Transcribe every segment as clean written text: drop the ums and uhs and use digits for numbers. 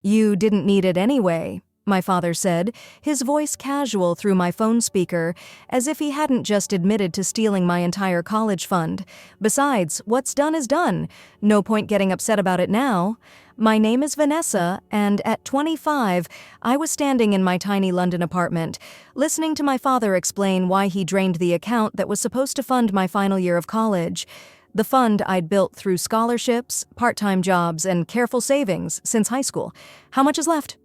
"You didn't need it anyway," my father said, his voice casual through my phone speaker, as if he hadn't just admitted to stealing my entire college fund. "Besides, what's done is done. No point getting upset about it now. My name is Vanessa, and at 25, I was standing in my tiny London apartment, listening to my father explain why he drained the account that was supposed to fund my final year of college. The fund I'd built through scholarships, part-time jobs, and careful savings since high school. How much is left?"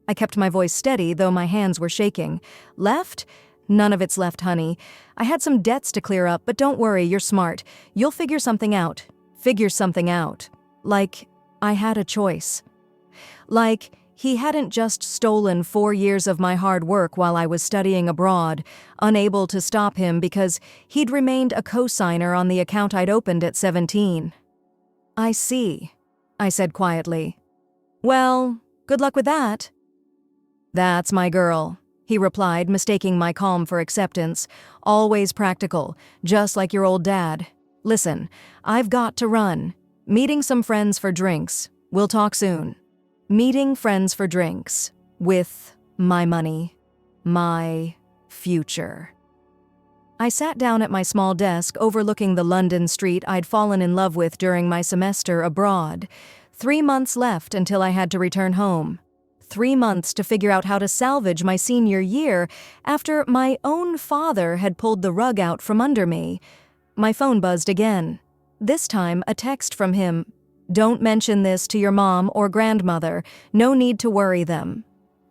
I kept my voice steady, though my hands were shaking. "Left? None of it's left, honey. I had some debts to clear up, but don't worry, you're smart. You'll figure something out. Figure something out. Like, I had a choice. Like, he hadn't just stolen 4 years of my hard work while I was studying abroad, unable to stop him because he'd remained a co-signer on the account I'd opened at 17. "I see," I said quietly. "Well, good luck with that." "That's my girl," he replied, mistaking my calm for acceptance. "Always practical, just like your old dad. Listen, I've got to run. Meeting some friends for drinks. We'll talk soon." Meeting friends for drinks. With my money. My future. I sat down at my small desk overlooking the London street I'd fallen in love with during my semester abroad. 3 months left until I had to return home. 3 months to figure out how to salvage my senior year after my own father had pulled the rug out from under me. My phone buzzed again. This time, a text from him. "Don't mention this to your mom or grandmother. No need to worry them."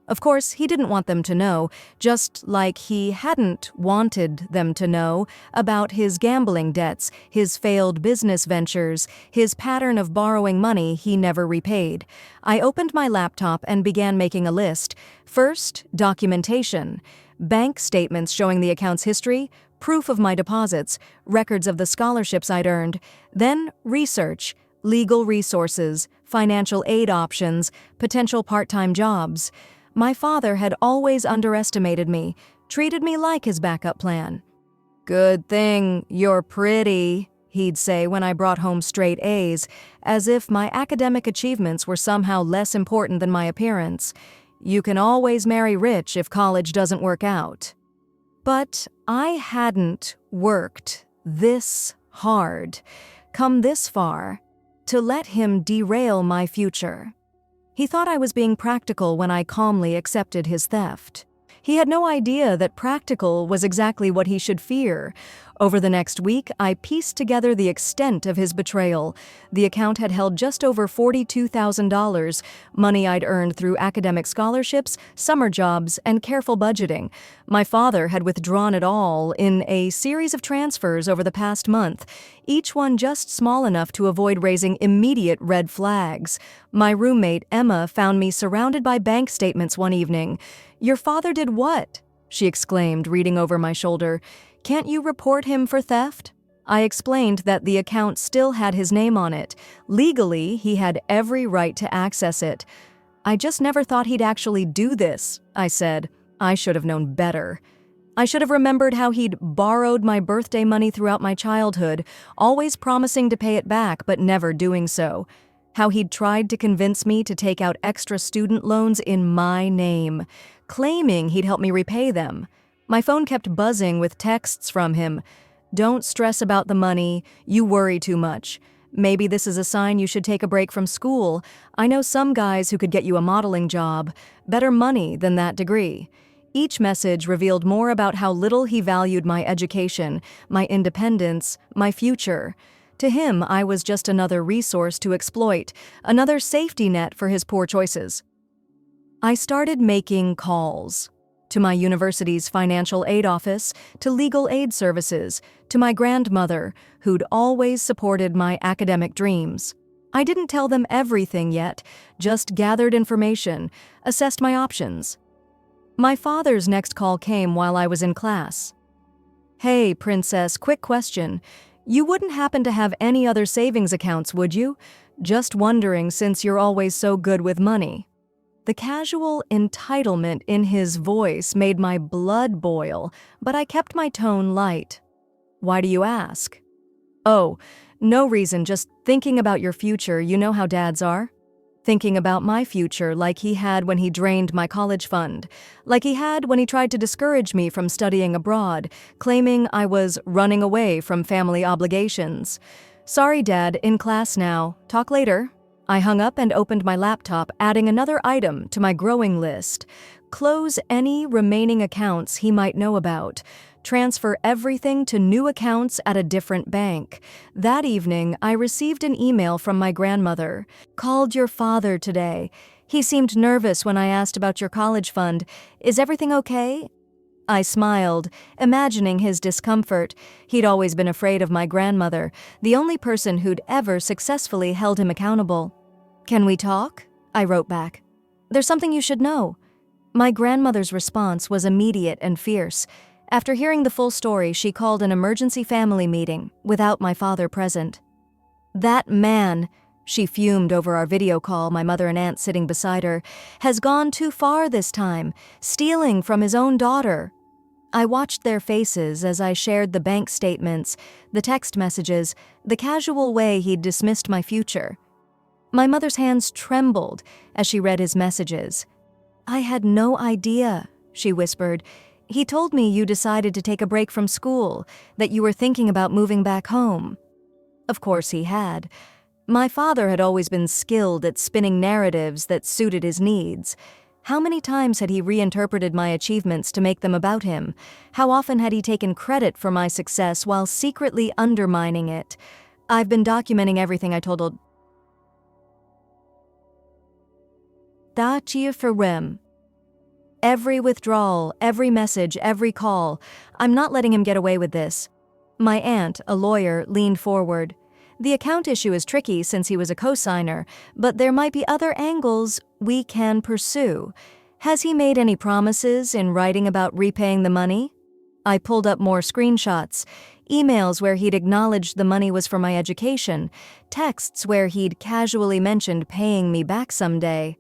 Of course, he didn't want them to know, just like he hadn't wanted them to know about his gambling debts, his failed business ventures, his pattern of borrowing money he never repaid. I opened my laptop and began making a list. First, documentation. Bank statements showing the account's history, proof of my deposits, records of the scholarships I'd earned. Then, research, legal resources, financial aid options, potential part-time jobs. My father had always underestimated me, treated me like his backup plan. "Good thing you're pretty," he'd say when I brought home straight A's, as if my academic achievements were somehow less important than my appearance. "You can always marry rich if college doesn't work out." But I hadn't worked this hard, come this far, to let him derail my future. He thought I was being practical when I calmly accepted his theft. He had no idea that practical was exactly what he should fear. Over the next week, I pieced together the extent of his betrayal. The account had held just over $42,000, money I'd earned through academic scholarships, summer jobs, and careful budgeting. My father had withdrawn it all in a series of transfers over the past month, each one just small enough to avoid raising immediate red flags. My roommate, Emma, found me surrounded by bank statements one evening. "Your father did what?" she exclaimed, reading over my shoulder. "Can't you report him for theft?" I explained that the account still had his name on it. Legally, he had every right to access it. "I just never thought he'd actually do this," I said. I should have known better. I should have remembered how he'd borrowed my birthday money throughout my childhood, always promising to pay it back but never doing so. How he'd tried to convince me to take out extra student loans in my name, claiming he'd help me repay them. My phone kept buzzing with texts from him. "Don't stress about the money. You worry too much. Maybe this is a sign you should take a break from school. I know some guys who could get you a modeling job. Better money than that degree." Each message revealed more about how little he valued my education, my independence, my future. To him, I was just another resource to exploit, another safety net for his poor choices. I started making calls. To my university's financial aid office, to legal aid services, to my grandmother, who'd always supported my academic dreams. I didn't tell them everything yet, just gathered information, assessed my options. My father's next call came while I was in class. "Hey, princess, quick question. You wouldn't happen to have any other savings accounts, would you? Just wondering since you're always so good with money." The casual entitlement in his voice made my blood boil, but I kept my tone light. "Why do you ask?" "Oh, no reason, just thinking about your future. You know how dads are." thinking about my future like he had when he drained my college fund, like he had when he tried to discourage me from studying abroad, claiming I was running away from family obligations. Sorry, Dad, in class now. Talk later. I hung up and opened my laptop, adding another item to my growing list. Close any remaining accounts he might know about. Transfer everything to new accounts at a different bank. That evening, I received an email from my grandmother. Called your father today. He seemed nervous when I asked about your college fund. Is everything okay? I smiled, imagining his discomfort. He'd always been afraid of my grandmother, the only person who'd ever successfully held him accountable. Can we talk? I wrote back. There's something you should know. My grandmother's response was immediate and fierce. After hearing the full story, she called an emergency family meeting without my father present. That man, she fumed over our video call, my mother and aunt sitting beside her, has gone too far this time, stealing from his own daughter. I watched their faces as I shared the bank statements, the text messages, the casual way he'd dismissed my future. My mother's hands trembled as she read his messages. I had no idea, she whispered. He told me you decided to take a break from school, that you were thinking about moving back home. Of course he had. My father had always been skilled at spinning narratives that suited his needs. How many times had he reinterpreted my achievements to make them about him? How often had he taken credit for my success while secretly undermining it? I've been documenting everything I told Dacia for Rem. Every withdrawal, every message, every call. I'm not letting him get away with this. My aunt, a lawyer, leaned forward. The account issue is tricky since he was a co-signer, but there might be other angles we can pursue. Has he made any promises in writing about repaying the money? I pulled up more screenshots, emails where he'd acknowledged the money was for my education, texts where he'd casually mentioned paying me back someday.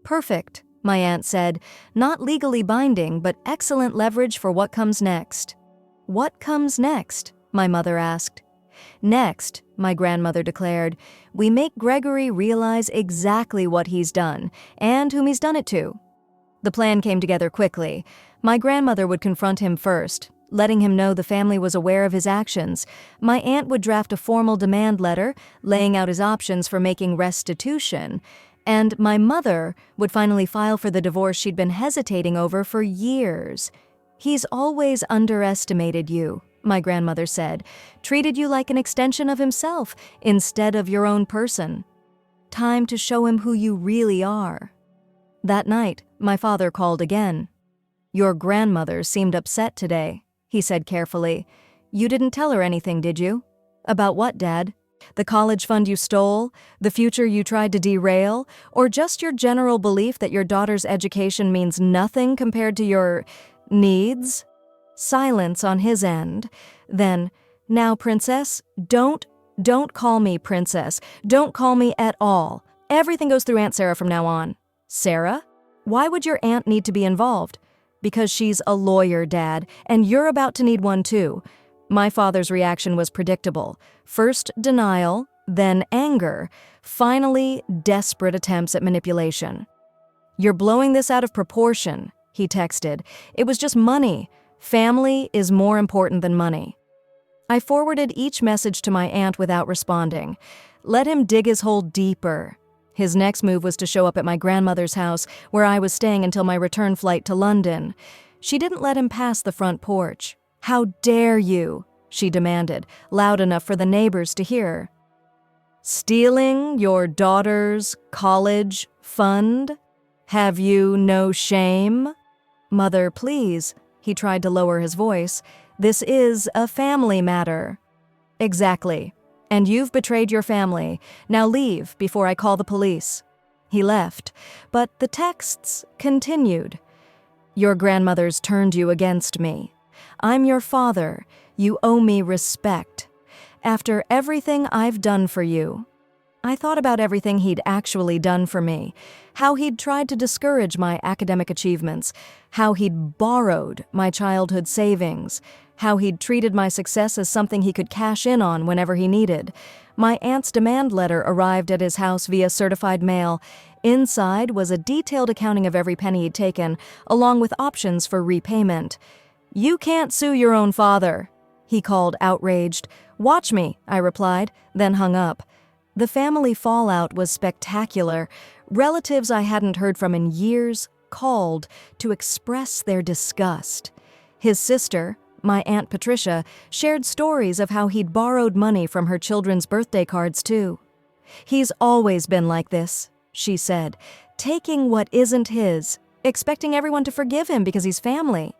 Perfect, my aunt said, not legally binding, but excellent leverage for what comes next. What comes next? My mother asked. Next, my grandmother declared, we make Gregory realize exactly what he's done and whom he's done it to. The plan came together quickly. My grandmother would confront him first, letting him know the family was aware of his actions. My aunt would draft a formal demand letter, laying out his options for making restitution. And my mother would finally file for the divorce she'd been hesitating over for years. He's always underestimated you, my grandmother said, treated you like an extension of himself instead of your own person. Time to show him who you really are. That night, my father called again. Your grandmother seemed upset today, he said carefully. You didn't tell her anything, did you? About what, Dad? The college fund you stole? The future you tried to derail? Or just your general belief that your daughter's education means nothing compared to your needs? Silence on his end. Then, now, Princess, don't call me Princess. Don't call me at all. Everything goes through Aunt Sarah from now on. Sarah? Why would your aunt need to be involved? Because she's a lawyer, Dad, and you're about to need one too. My father's reaction was predictable. First denial, then anger, finally desperate attempts at manipulation. You're blowing this out of proportion, he texted. It was just money. Family is more important than money. I forwarded each message to my aunt without responding. Let him dig his hole deeper. His next move was to show up at my grandmother's house, where I was staying until my return flight to London. She didn't let him pass the front porch. How dare you? She demanded, loud enough for the neighbors to hear. Stealing your daughter's college fund? Have you no shame? Mother, please. He tried to lower his voice. This is a family matter. Exactly. And you've betrayed your family. Now leave before I call the police. He left, but the texts continued. Your grandmother's turned you against me. I'm your father. You owe me respect. After everything I've done for you. I thought about everything he'd actually done for me, how he'd tried to discourage my academic achievements, how he'd borrowed my childhood savings, how he'd treated my success as something he could cash in on whenever he needed. My aunt's demand letter arrived at his house via certified mail. Inside was a detailed accounting of every penny he'd taken, along with options for repayment. "You can't sue your own father," he called, outraged. "Watch me," I replied, then hung up. The family fallout was spectacular. Relatives I hadn't heard from in years called to express their disgust. His sister, my Aunt Patricia, shared stories of how he'd borrowed money from her children's birthday cards, too. "He's always been like this," she said, "taking what isn't his, expecting everyone to forgive him because he's family."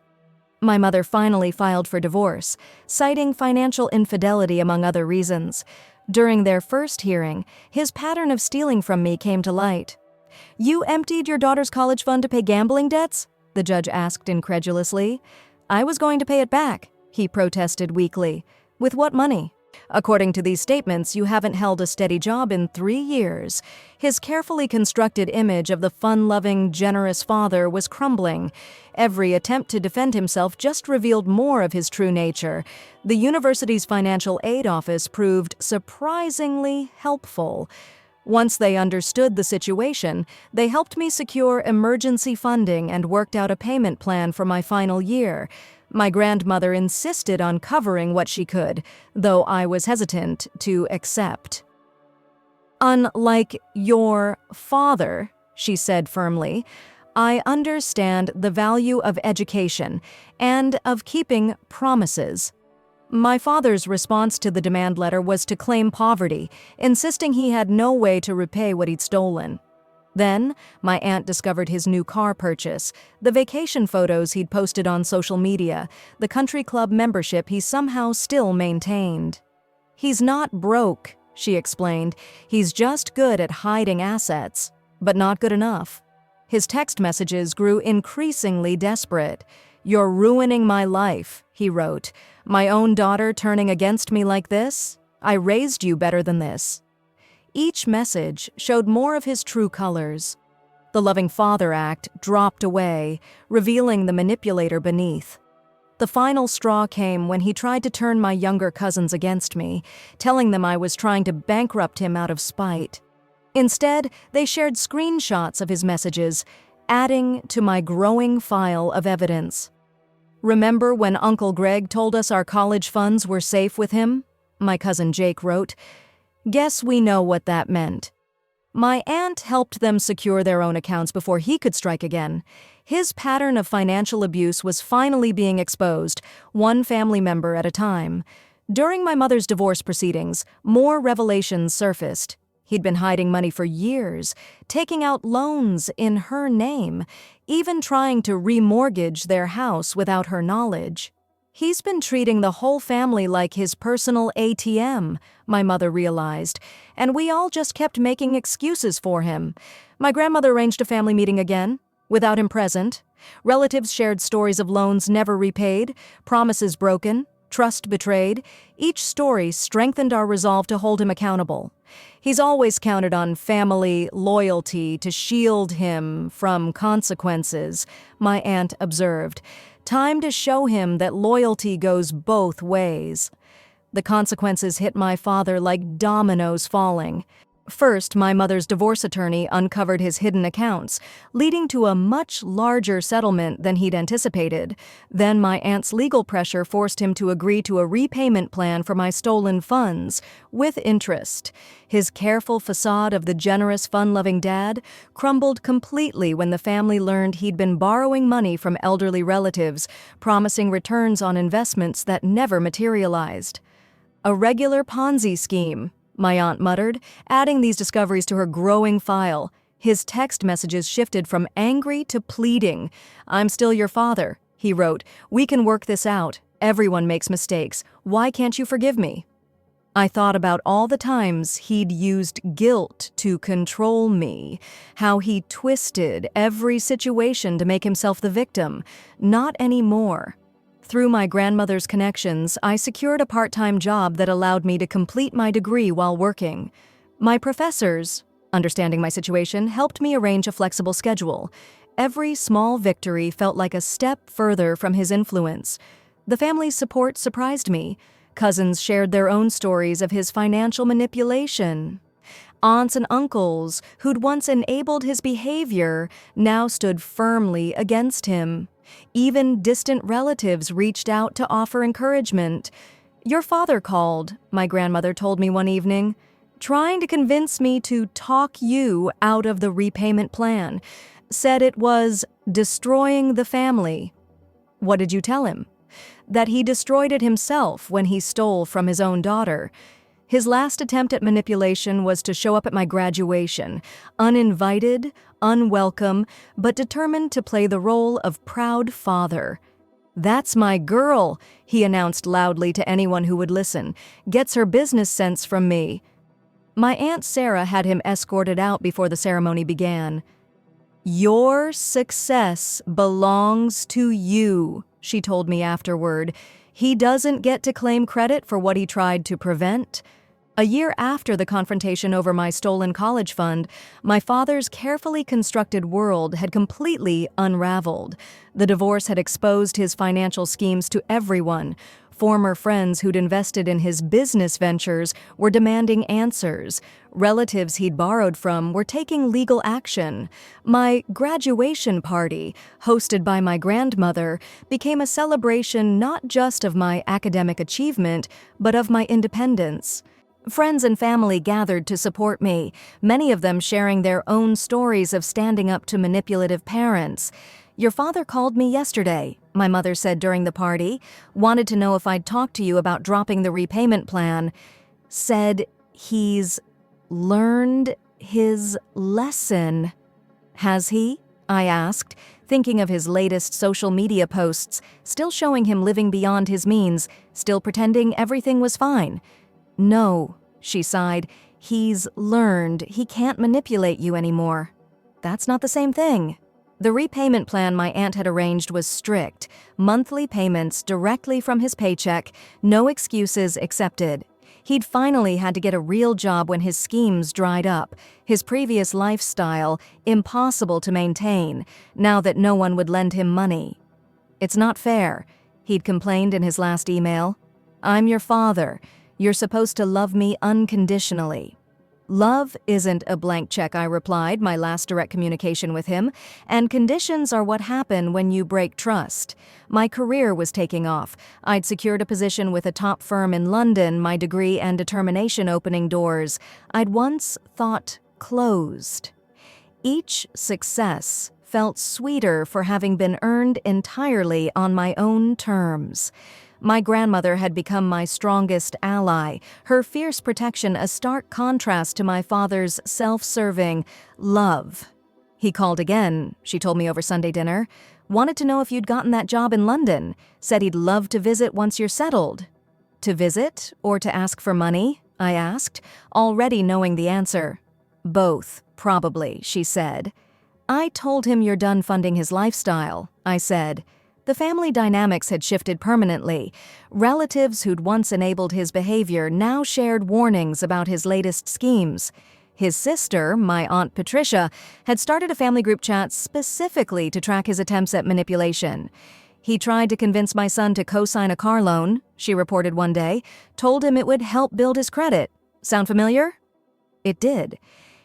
My mother finally filed for divorce, citing financial infidelity among other reasons. During their first hearing, his pattern of stealing from me came to light. "You emptied your daughter's college fund to pay gambling debts?" the judge asked incredulously. "I was going to pay it back," he protested weakly. "With what money? According to these statements, you haven't held a steady job in 3 years. His carefully constructed image of the fun-loving, generous father was crumbling. Every attempt to defend himself just revealed more of his true nature. The university's financial aid office proved surprisingly helpful. Once they understood the situation, they helped me secure emergency funding and worked out a payment plan for my final year. My grandmother insisted on covering what she could, though I was hesitant to accept. "Unlike your father," she said firmly, "I understand the value of education and of keeping promises." My father's response to the demand letter was to claim poverty, insisting he had no way to repay what he'd stolen. Then, my aunt discovered his new car purchase, the vacation photos he'd posted on social media, the country club membership he somehow still maintained. "He's not broke," she explained. "He's just good at hiding assets, but not good enough." His text messages grew increasingly desperate. "You're ruining my life," he wrote. "My own daughter turning against me like this? I raised you better than this." Each message showed more of his true colors. The loving father act dropped away, revealing the manipulator beneath. The final straw came when he tried to turn my younger cousins against me, telling them I was trying to bankrupt him out of spite. Instead, they shared screenshots of his messages, adding to my growing file of evidence. "Remember when Uncle Greg told us our college funds were safe with him?" my cousin Jake wrote. "Guess we know what that meant." My aunt helped them secure their own accounts before he could strike again. His pattern of financial abuse was finally being exposed, one family member at a time. During my mother's divorce proceedings, more revelations surfaced. He'd been hiding money for years, taking out loans in her name, even trying to remortgage their house without her knowledge. He's been treating the whole family like his personal ATM, my mother realized, and we all just kept making excuses for him. My grandmother arranged a family meeting again, without him present. Relatives shared stories of loans never repaid, promises broken, trust betrayed. Each story strengthened our resolve to hold him accountable. He's always counted on family loyalty to shield him from consequences, my aunt observed. Time to show him that loyalty goes both ways. The consequences hit my father like dominoes falling. First, my mother's divorce attorney uncovered his hidden accounts, leading to a much larger settlement than he'd anticipated. Then my aunt's legal pressure forced him to agree to a repayment plan for my stolen funds, with interest. His careful facade of the generous, fun-loving dad crumbled completely when the family learned he'd been borrowing money from elderly relatives, promising returns on investments that never materialized. "A regular Ponzi scheme," my aunt muttered, adding these discoveries to her growing file. His text messages shifted from angry to pleading. "I'm still your father," he wrote. "We can work this out. Everyone makes mistakes. Why can't you forgive me?" I thought about all the times he'd used guilt to control me, how he twisted every situation to make himself the victim. Not anymore. Through my grandmother's connections, I secured a part-time job that allowed me to complete my degree while working. My professors, understanding my situation, helped me arrange a flexible schedule. Every small victory felt like a step further from his influence. The family's support surprised me. Cousins shared their own stories of his financial manipulation. Aunts and uncles, who'd once enabled his behavior, now stood firmly against him. Even distant relatives reached out to offer encouragement. "Your father called," my grandmother told me one evening, "trying to convince me to talk you out of the repayment plan. Said it was destroying the family." "What did you tell him?" "That he destroyed it himself when he stole from his own daughter. His last attempt at manipulation was to show up at my graduation, uninvited, unwelcome, but determined to play the role of proud father. 'That's my girl,' he announced loudly to anyone who would listen. 'Gets her business sense from me.' My Aunt Sarah had him escorted out before the ceremony began. 'Your success belongs to you,' she told me afterward. 'He doesn't get to claim credit for what he tried to prevent.' A year after the confrontation over my stolen college fund, my father's carefully constructed world had completely unraveled. The divorce had exposed his financial schemes to everyone. Former friends who'd invested in his business ventures were demanding answers. Relatives he'd borrowed from were taking legal action. My graduation party, hosted by my grandmother, became a celebration not just of my academic achievement, but of my independence. Friends and family gathered to support me, many of them sharing their own stories of standing up to manipulative parents. "Your father called me yesterday," my mother said during the party. "Wanted to know if I'd talk to you about dropping the repayment plan. Said he's learned his lesson." "Has he?" I asked, thinking of his latest social media posts, still showing him living beyond his means, still pretending everything was fine. "No," she sighed. "He's learned he can't manipulate you anymore." "That's not the same thing." The repayment plan my aunt had arranged was strict, monthly payments directly from his paycheck, no excuses accepted. He'd finally had to get a real job when his schemes dried up, his previous lifestyle impossible to maintain, now that no one would lend him money. "It's not fair," he'd complained in his last email. "I'm your father. You're supposed to love me unconditionally." "Love isn't a blank check," I replied, my last direct communication with him, "and conditions are what happen when you break trust." My career was taking off. I'd secured a position with a top firm in London, my degree and determination opening doors I'd once thought closed. Each success felt sweeter for having been earned entirely on my own terms. My grandmother had become my strongest ally, her fierce protection a stark contrast to my father's self-serving love. "He called again," she told me over Sunday dinner. "Wanted to know if you'd gotten that job in London. Said he'd love to visit once you're settled." "To visit or to ask for money?" I asked, already knowing the answer. "Both, probably," she said. "I told him you're done funding his lifestyle," I said. The family dynamics had shifted permanently. Relatives who'd once enabled his behavior now shared warnings about his latest schemes. His sister, my Aunt Patricia, had started a family group chat specifically to track his attempts at manipulation. "He tried to convince my son to co-sign a car loan," she reported one day, "told him it would help build his credit. Sound familiar?" It did.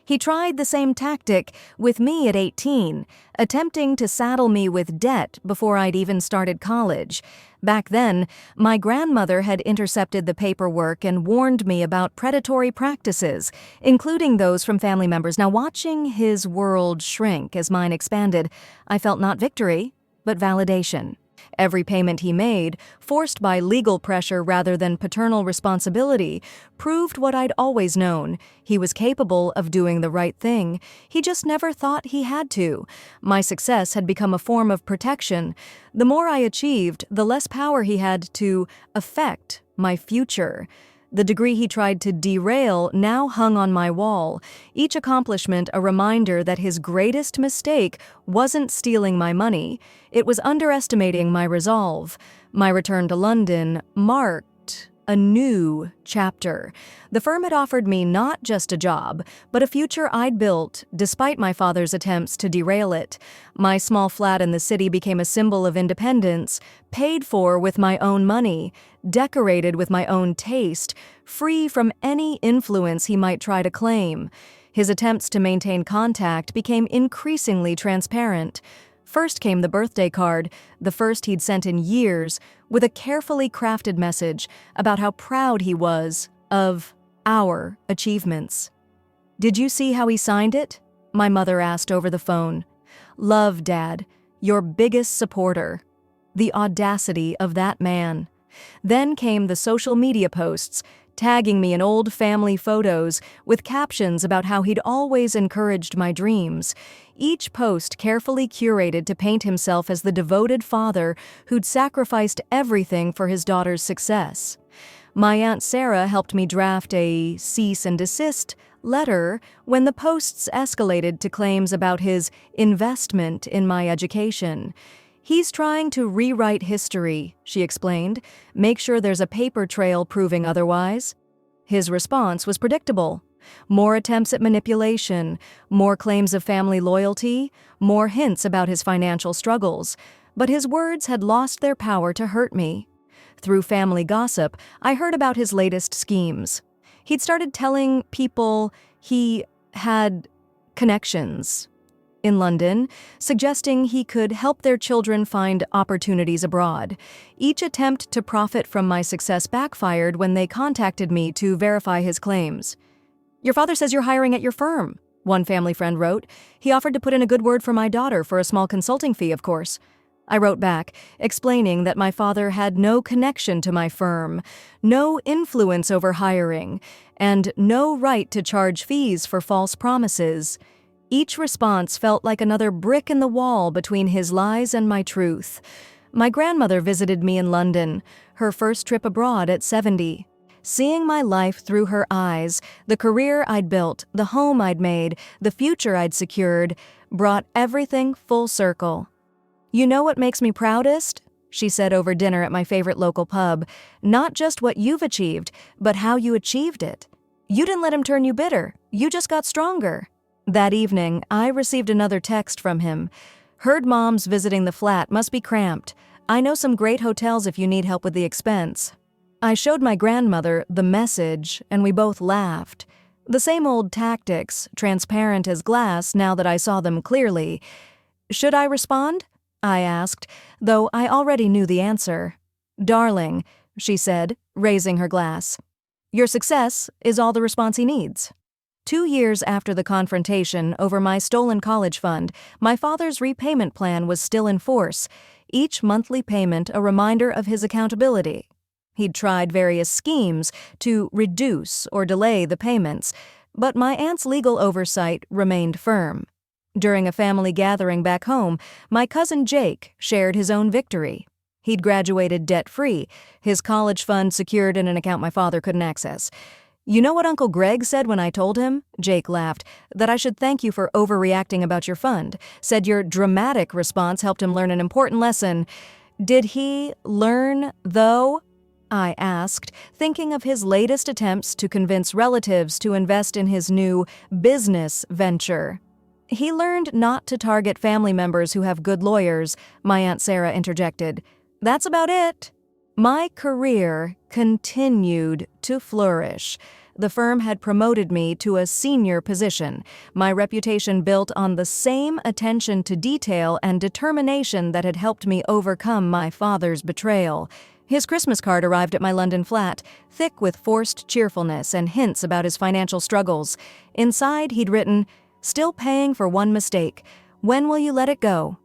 He tried the same tactic with me at 18, attempting to saddle me with debt before I'd even started college. Back then, my grandmother had intercepted the paperwork and warned me about predatory practices, including those from family members. Now, watching his world shrink as mine expanded, I felt not victory, but validation. Every payment he made, forced by legal pressure rather than paternal responsibility, proved what I'd always known. He was capable of doing the right thing. He just never thought he had to. My success had become a form of protection. The more I achieved, the less power he had to affect my future. The degree he tried to derail now hung on my wall, each accomplishment a reminder that his greatest mistake wasn't stealing my money, it was underestimating my resolve. My return to London marked a new chapter. The firm had offered me not just a job, but a future I'd built, despite my father's attempts to derail it. My small flat in the city became a symbol of independence, paid for with my own money, decorated with my own taste, free from any influence he might try to claim. His attempts to maintain contact became increasingly transparent. First came the birthday card, the first he'd sent in years, with a carefully crafted message about how proud he was of our achievements. "Did you see how he signed it?" my mother asked over the phone. "Love, Dad, your biggest supporter." The audacity of that man. Then came the social media posts, tagging me in old family photos with captions about how he'd always encouraged my dreams. Each post carefully curated to paint himself as the devoted father who'd sacrificed everything for his daughter's success. My Aunt Sarah helped me draft a cease and desist letter when the posts escalated to claims about his investment in my education. "He's trying to rewrite history," she explained, "make sure there's a paper trail proving otherwise." His response was predictable. More attempts at manipulation, more claims of family loyalty, more hints about his financial struggles. But his words had lost their power to hurt me. Through family gossip, I heard about his latest schemes. He'd started telling people he had connections in London, suggesting he could help their children find opportunities abroad. Each attempt to profit from my success backfired when they contacted me to verify his claims. "Your father says you're hiring at your firm," one family friend wrote. "He offered to put in a good word for my daughter for a small consulting fee, of course." I wrote back, explaining that my father had no connection to my firm, no influence over hiring, and no right to charge fees for false promises. Each response felt like another brick in the wall between his lies and my truth. My grandmother visited me in London, her first trip abroad at 70. Seeing my life through her eyes, the career I'd built, the home I'd made, the future I'd secured, brought everything full circle. "You know what makes me proudest?" she said over dinner at my favorite local pub. "Not just what you've achieved, but how you achieved it. You didn't let him turn you bitter. You just got stronger." That evening, I received another text from him. "Heard Mom's visiting the flat, must be cramped. I know some great hotels if you need help with the expense." I showed my grandmother the message, and we both laughed. The same old tactics, transparent as glass now that I saw them clearly. "Should I respond?" I asked, though I already knew the answer. "Darling," she said, raising her glass. "Your success is all the response he needs." 2 years after the confrontation over my stolen college fund, my father's repayment plan was still in force, each monthly payment a reminder of his accountability. He'd tried various schemes to reduce or delay the payments, but my aunt's legal oversight remained firm. During a family gathering back home, my cousin Jake shared his own victory. He'd graduated debt-free, his college fund secured in an account my father couldn't access. "You know what Uncle Greg said when I told him?" Jake laughed. "That I should thank you for overreacting about your fund. Said your dramatic response helped him learn an important lesson." "Did he learn, though?" I asked, thinking of his latest attempts to convince relatives to invest in his new business venture. "He learned not to target family members who have good lawyers," my Aunt Sarah interjected. "That's about it." My career continued to flourish. The firm had promoted me to a senior position, my reputation built on the same attention to detail and determination that had helped me overcome my father's betrayal. His Christmas card arrived at my London flat, thick with forced cheerfulness and hints about his financial struggles. Inside, he'd written, "Still paying for one mistake. When will you let it go?"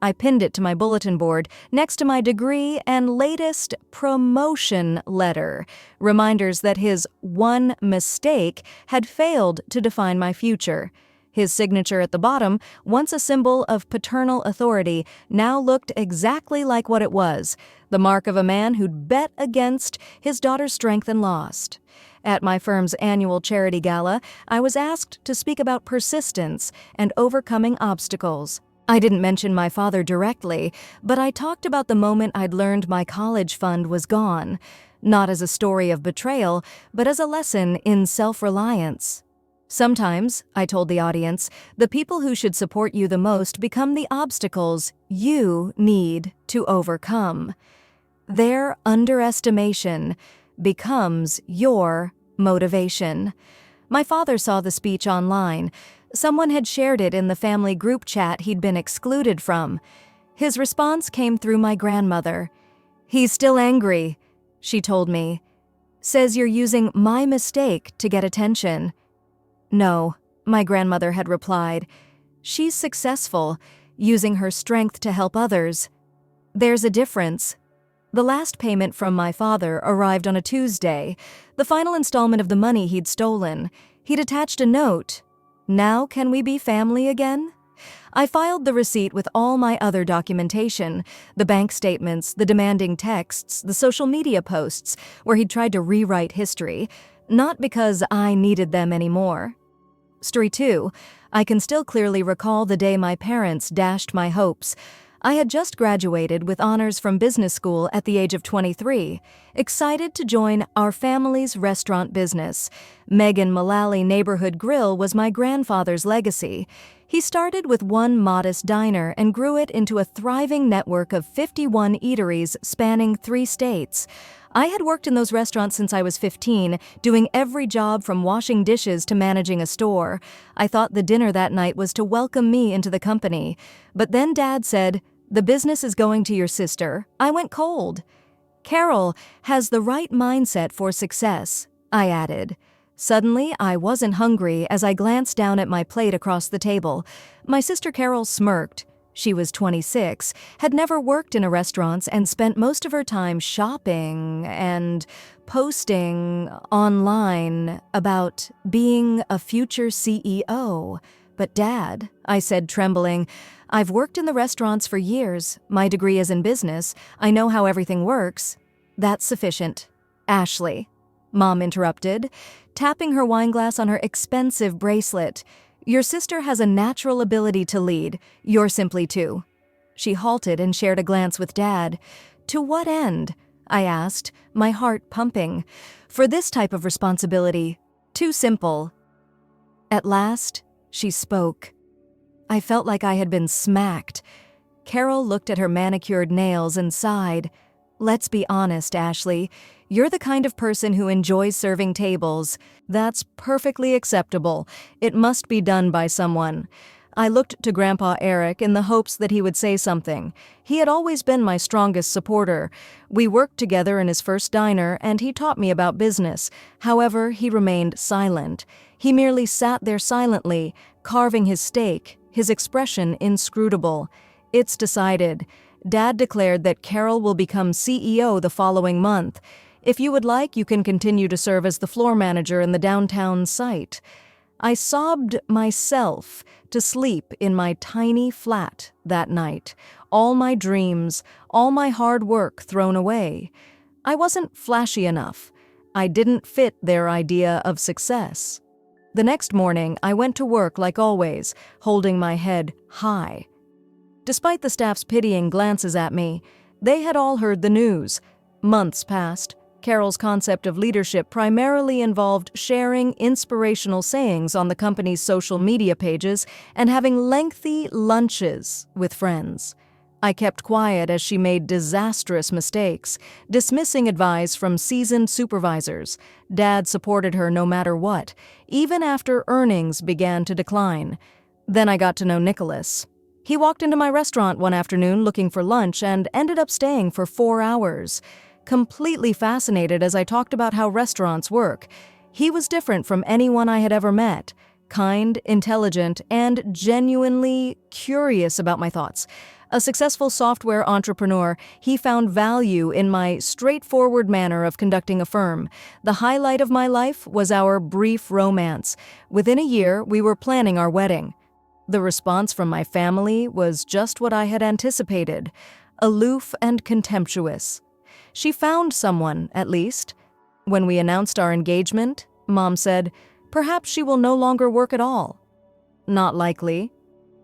I pinned it to my bulletin board next to my degree and latest promotion letter, reminders that his one mistake had failed to define my future. His signature at the bottom, once a symbol of paternal authority, now looked exactly like what it was, the mark of a man who'd bet against his daughter's strength and lost. At my firm's annual charity gala, I was asked to speak about persistence and overcoming obstacles. I didn't mention my father directly, but I talked about the moment I'd learned my college fund was gone, not as a story of betrayal, but as a lesson in self-reliance. Sometimes, I told the audience, the people who should support you the most become the obstacles you need to overcome. Their underestimation becomes your motivation. My father saw the speech online. Someone had shared it in the family group chat he'd been excluded from. His response came through my grandmother. "He's still angry," she told me. "Says you're using my mistake to get attention." "No," my grandmother had replied. "She's successful, using her strength to help others. There's a difference." The last payment from my father arrived on a Tuesday, the final installment of the money he'd stolen. He'd attached a note. "Now can we be family again?" I filed the receipt with all my other documentation, the bank statements, the demanding texts, the social media posts, where he'd tried to rewrite history, not because I needed them anymore. Story 2. I can still clearly recall the day my parents dashed my hopes. I had just graduated with honors from business school at the age of 23, excited to join our family's restaurant business. Megan Mullally Neighborhood Grill was my grandfather's legacy. He started with one modest diner and grew it into a thriving network of 51 eateries spanning 3 states. I had worked in those restaurants since I was 15, doing every job from washing dishes to managing a store. I thought the dinner that night was to welcome me into the company. But then Dad said, "The business is going to your sister." I went cold. "Carol has the right mindset for success," I added. Suddenly, I wasn't hungry as I glanced down at my plate across the table. My sister Carol smirked. She was 26, had never worked in a restaurant, and spent most of her time shopping and posting online about being a future CEO. "But Dad," I said, trembling, "I've worked in the restaurants for years. My degree is in business. I know how everything works." "That's sufficient." "Ashley," Mom interrupted, tapping her wineglass on her expensive bracelet. "Your sister has a natural ability to lead. You're simply too." She halted and shared a glance with Dad. "To what end?" I asked, my heart pumping. "For this type of responsibility. Too simple." At last, she spoke. I felt like I had been smacked. Carol looked at her manicured nails and sighed. "Let's be honest, Ashley. You're the kind of person who enjoys serving tables. That's perfectly acceptable. It must be done by someone." I looked to Grandpa Eric in the hopes that he would say something. He had always been my strongest supporter. We worked together in his first diner, and he taught me about business. However, he remained silent. He merely sat there silently, carving his steak, his expression inscrutable. "It's decided. Dad declared that Carol will become CEO the following month. If you would like, you can continue to serve as the floor manager in the downtown site." I sobbed myself to sleep in my tiny flat that night, all my dreams, all my hard work thrown away. I wasn't flashy enough. I didn't fit their idea of success. The next morning, I went to work like always, holding my head high. Despite the staff's pitying glances at me, they had all heard the news. Months passed. Carol's concept of leadership primarily involved sharing inspirational sayings on the company's social media pages and having lengthy lunches with friends. I kept quiet as she made disastrous mistakes, dismissing advice from seasoned supervisors. Dad supported her no matter what, even after earnings began to decline. Then I got to know Nicholas. He walked into my restaurant one afternoon looking for lunch and ended up staying for 4 hours. Completely fascinated as I talked about how restaurants work. He was different from anyone I had ever met. Kind, intelligent, and genuinely curious about my thoughts. A successful software entrepreneur, he found value in my straightforward manner of conducting a firm. The highlight of my life was our brief romance. Within a year, we were planning our wedding. The response from my family was just what I had anticipated, aloof and contemptuous. She found someone, at least. When we announced our engagement, Mom said, "Perhaps she will no longer work at all." "Not likely."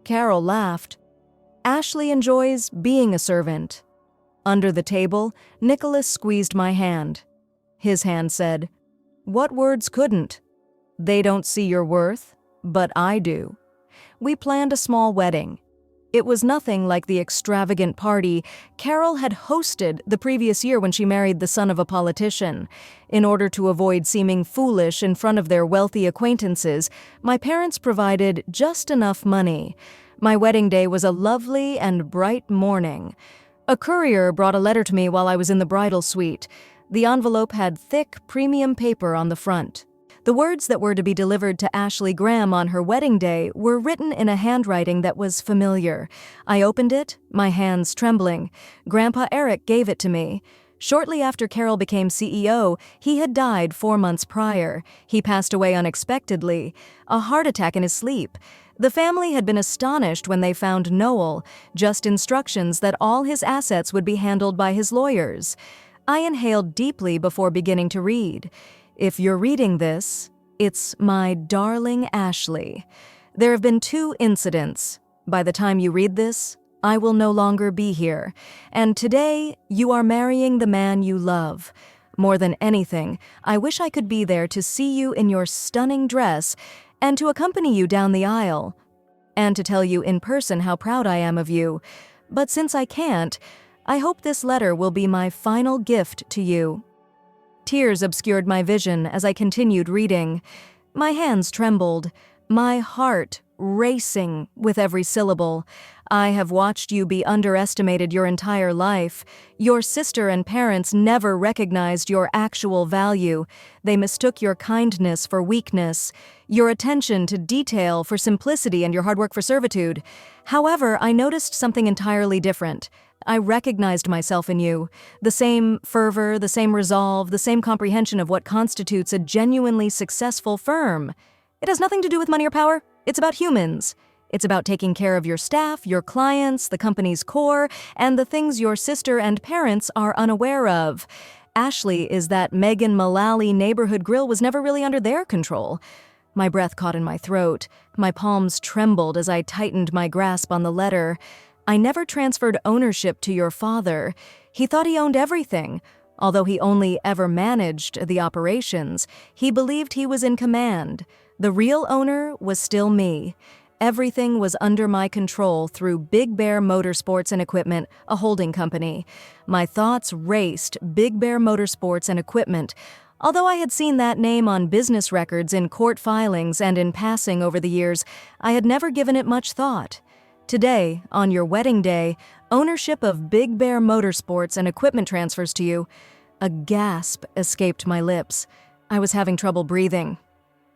Carol laughed. Ashley enjoys being a servant. Under the table, Nicholas squeezed my hand. His hand said, "What words couldn't? They don't see your worth, but I do." We planned a small wedding. It was nothing like the extravagant party Carol had hosted the previous year when she married the son of a politician. In order to avoid seeming foolish in front of their wealthy acquaintances, my parents provided just enough money. My wedding day was a lovely and bright morning. A courier brought a letter to me while I was in the bridal suite. The envelope had thick, premium paper on the front. The words that were to be delivered to Ashley Graham on her wedding day were written in a handwriting that was familiar. I opened it, my hands trembling. Grandpa Eric gave it to me. Shortly after Carol became CEO, he had died 4 months prior. He passed away unexpectedly, a heart attack in his sleep. The family had been astonished when they found Noel, just instructions that all his assets would be handled by his lawyers. I inhaled deeply before beginning to read. If you're reading this, it's my darling Ashley. There have been 2 incidents. By the time you read this, I will no longer be here. And today, you are marrying the man you love. More than anything, I wish I could be there to see you in your stunning dress and to accompany you down the aisle, and to tell you in person how proud I am of you. But since I can't, I hope this letter will be my final gift to you. Tears obscured my vision as I continued reading. My hands trembled, my heart racing with every syllable. I have watched you be underestimated your entire life. Your sister and parents never recognized your actual value. They mistook your kindness for weakness, your attention to detail for simplicity, and your hard work for servitude. However, I noticed something entirely different. I recognized myself in you. The same fervor, the same resolve, the same comprehension of what constitutes a genuinely successful firm. It has nothing to do with money or power. It's about humans. It's about taking care of your staff, your clients, the company's core, and the things your sister and parents are unaware of. Ashley is that Megan Mullally neighborhood grill was never really under their control. My breath caught in my throat. My palms trembled as I tightened my grasp on the letter. I never transferred ownership to your father. He thought he owned everything. Although he only ever managed the operations, he believed he was in command. The real owner was still me. Everything was under my control through Big Bear Motorsports and Equipment, a holding company. My thoughts raced Big Bear Motorsports and Equipment. Although I had seen that name on business records, in court filings, and in passing over the years, I had never given it much thought. Today, on your wedding day, ownership of Big Bear Motorsports and Equipment transfers to you. A gasp escaped my lips. I was having trouble breathing.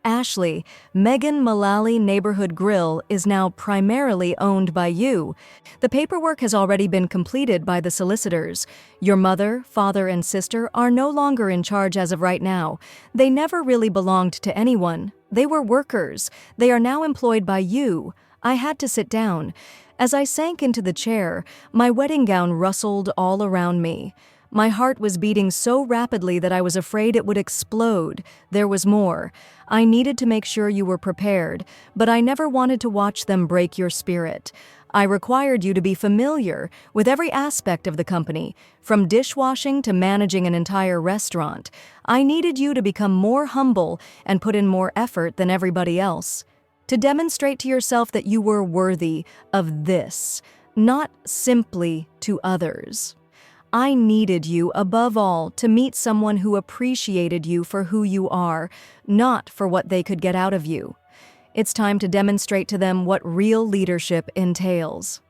Ashley, Megan Mullally Neighborhood Grill is now primarily owned by you. The paperwork has already been completed by the solicitors. Your mother, father, and sister are no longer in charge as of right now. They never really belonged to anyone. They were workers. They are now employed by you. I had to sit down. As I sank into the chair, my wedding gown rustled all around me. My heart was beating so rapidly that I was afraid it would explode. There was more. I needed to make sure you were prepared, but I never wanted to watch them break your spirit. I required you to be familiar with every aspect of the company, from dishwashing to managing an entire restaurant. I needed you to become more humble and put in more effort than everybody else, to demonstrate to yourself that you were worthy of this, not simply to others. I needed you, above all, to meet someone who appreciated you for who you are, not for what they could get out of you. It's time to demonstrate to them what real leadership entails.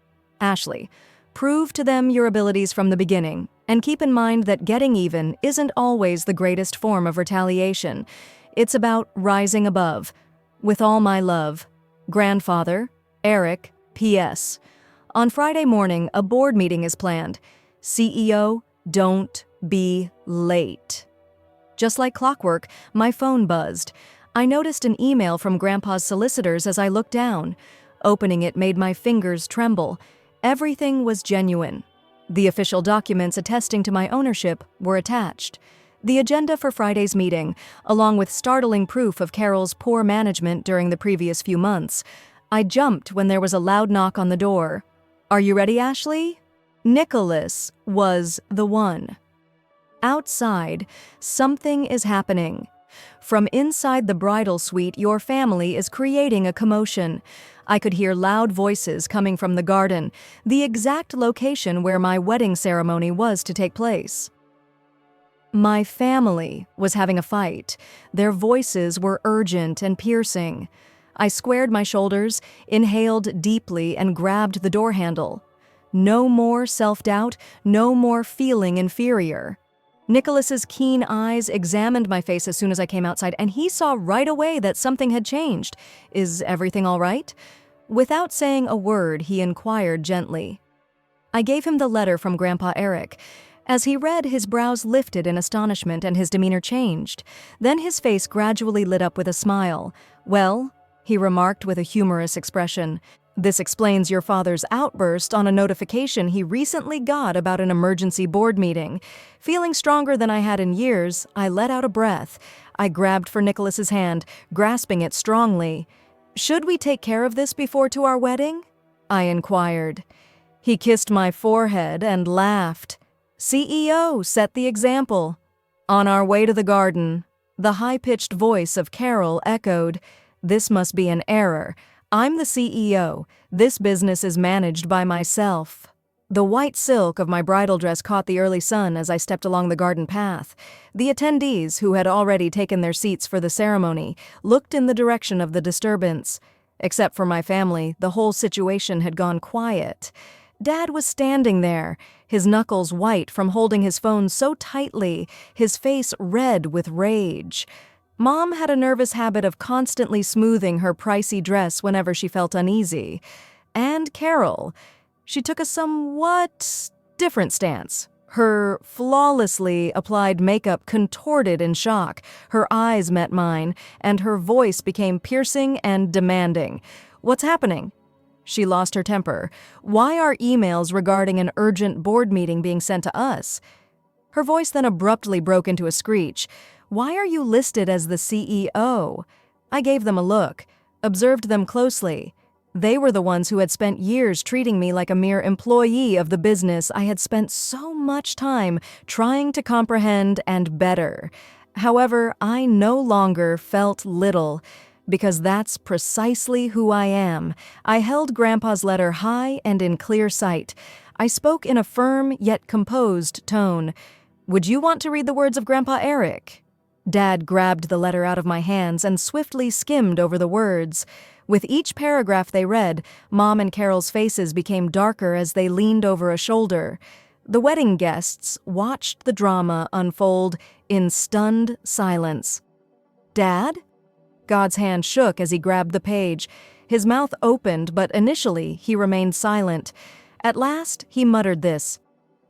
Ashley, prove to them your abilities from the beginning, and keep in mind that getting even isn't always the greatest form of retaliation. It's about rising above. With all my love. Grandfather, Eric, P.S. On Friday morning, a board meeting is planned. CEO, don't be late. Just like clockwork, my phone buzzed. I noticed an email from Grandpa's solicitors as I looked down. Opening it made my fingers tremble. Everything was genuine. The official documents attesting to my ownership were attached. The agenda for Friday's meeting, along with startling proof of Carol's poor management during the previous few months. I jumped when there was a loud knock on the door. Are you ready, Ashley? Nicholas was the one. Outside, something is happening. From inside the bridal suite, your family is creating a commotion. I could hear loud voices coming from the garden, the exact location where my wedding ceremony was to take place. My family was having a fight. Their voices were urgent and piercing. I squared my shoulders, inhaled deeply, and grabbed the door handle. No more self-doubt, no more feeling inferior. Nicholas's keen eyes examined my face as soon as I came outside, and he saw right away that something had changed. Is everything all right? Without saying a word, he inquired gently. I gave him the letter from Grandpa Eric. As he read, his brows lifted in astonishment and his demeanor changed. Then his face gradually lit up with a smile. "Well," he remarked with a humorous expression, "this explains your father's outburst on a notification he recently got about an emergency board meeting." Feeling stronger than I had in years, I let out a breath. I grabbed for Nicholas's hand, grasping it strongly. "Should we take care of this before to our wedding?" I inquired. He kissed my forehead and laughed. "CEO, set the example." On our way to the garden, the high-pitched voice of Carol echoed, "This must be an error. I'm the CEO. This business is managed by myself." The white silk of my bridal dress caught the early sun as I stepped along the garden path. The attendees, who had already taken their seats for the ceremony, looked in the direction of the disturbance. Except for my family, the whole situation had gone quiet. Dad was standing there, his knuckles white from holding his phone so tightly, his face red with rage. Mom had a nervous habit of constantly smoothing her pricey dress whenever she felt uneasy. And Carol, she took a somewhat different stance. Her flawlessly applied makeup contorted in shock, her eyes met mine, and her voice became piercing and demanding. "What's happening?" She lost her temper. "Why are emails regarding an urgent board meeting being sent to us?" Her voice then abruptly broke into a screech. "Why are you listed as the CEO?" I gave them a look, observed them closely. They were the ones who had spent years treating me like a mere employee of the business I had spent so much time trying to comprehend and better. However, I no longer felt little, because that's precisely who I am. I held Grandpa's letter high and in clear sight. I spoke in a firm yet composed tone. "Would you want to read the words of Grandpa Eric?" Dad grabbed the letter out of my hands and swiftly skimmed over the words. With each paragraph they read, Mom and Carol's faces became darker as they leaned over a shoulder. The wedding guests watched the drama unfold in stunned silence. "Dad?" God's hand shook as he grabbed the page. His mouth opened, but initially he remained silent. At last, he muttered this.